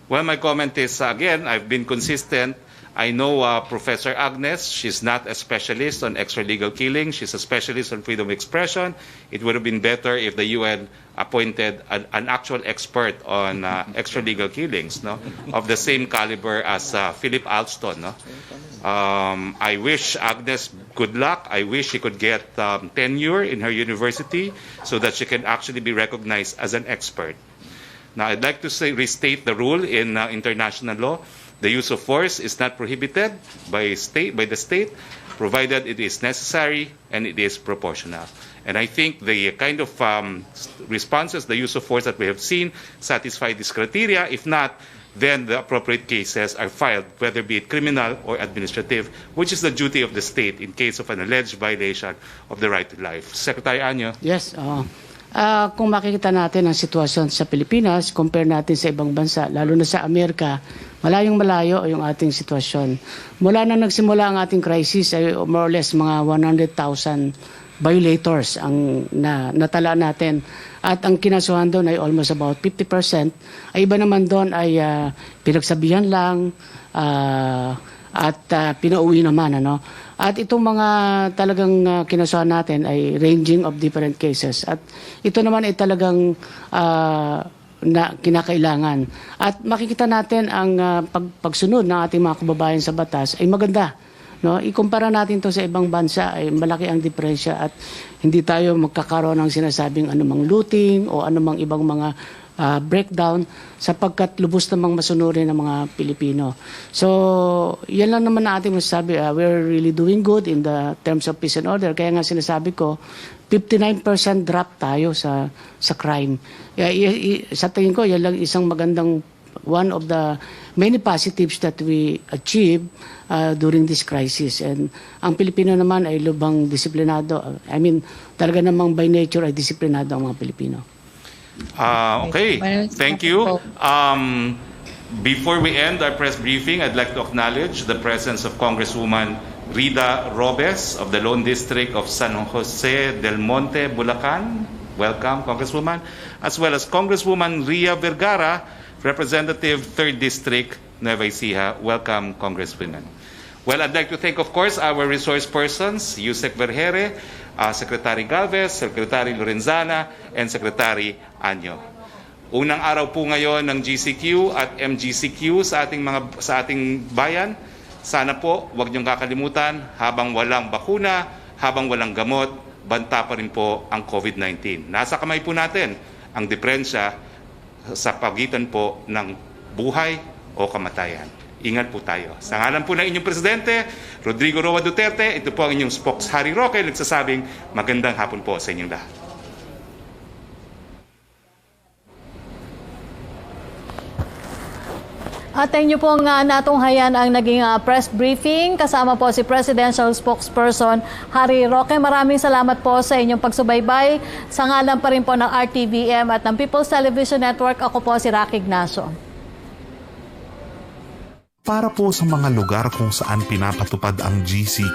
A: Well, my comment is, again, I've been consistent. I know Professor Agnes, she's not a specialist on extralegal killing. She's a specialist on freedom of expression. It would have been better if the UN appointed an actual expert on extralegal killings, no, of the same caliber as Philip Alston. No? I wish Agnes good luck. I wish she could get tenure in her university so that she can actually be recognized as an expert. Now, I'd like to restate the rule in international law. The use of force is not prohibited by the state, provided it is necessary and it is proportional. And I think the kind of responses, the use of force that we have seen, satisfy this criteria. If not, then the appropriate cases are filed, whether be it criminal or administrative, which is the duty of the state in case of an alleged violation of the right to life. Secretary Anyo.
D: Yes, kung makikita natin ang sitwasyon sa Pilipinas, compare natin sa ibang bansa, lalo na sa Amerika, malayong malayo yung ating sitwasyon. Mula na nagsimula ang ating crisis, ay more or less mga 100,000 violators ang natala natin. At ang kinasuhan doon ay almost about 50%. Ay iba naman doon ay pinagsabihan lang at pinauwi naman. At itong mga talagang kinasuhan natin ay ranging of different cases. At ito naman ay talagang na kinakailangan. At makikita natin ang pagsunod ng ating mga kababayan sa batas ay maganda. No, ikumpara natin to sa ibang bansa ay malaki ang diferensya at hindi tayo magkakaroon ng sinasabing anumang looting o anumang ibang mga breakdown sapagkat lubos namang masunurin ng mga Pilipino. So, yan lang naman na ating masasabi. We're really doing good in the terms of peace and order. Kaya nga sinasabi ko, 59% drop tayo sa crime. Sa tingin ko, yan lang isang magandang one of the many positives that we achieve during this crisis. And ang Pilipino naman ay lubhang disiplinado. Talaga namang by nature ay disiplinado ang mga Pilipino.
A: Okay, thank you. Before we end our press briefing, I'd like to acknowledge the presence of Congresswoman Rida Robes of the Lone District of San Jose del Monte, Bulacan. Welcome, Congresswoman. As well as Congresswoman Ria Vergara, Representative 3rd District, Nueva Ecija. Welcome, Congresswoman. Well, I'd like to thank, of course, our resource persons, Yusek Vergere, Secretary Galvez, Secretary Lorenzana, and Secretary Anyo. Unang araw po ngayon ng GCQ at MGCQ sa ating bayan. Sana po, huwag niyong kakalimutan, habang walang bakuna, habang walang gamot, banta pa rin po ang COVID-19. Nasa kamay po natin ang diferensya sa pagitan po ng buhay o kamatayan. Ingat po tayo. Sa ngalan po ng inyong Presidente, Rodrigo Roa Duterte, ito po ang inyong spokes Harry Roque, nagsasabing magandang hapon po sa inyong lahat.
G: Atin niyo pong natunghayan ang naging press briefing. Kasama po si Presidential Spokesperson Harry Roque. Maraming salamat po sa inyong pagsubaybay. Sa ngalan pa rin po ng RTVM at ng People's Television Network, ako po si Roque Ignacio.
L: Para po sa mga lugar kung saan pinapatupad ang GCQ,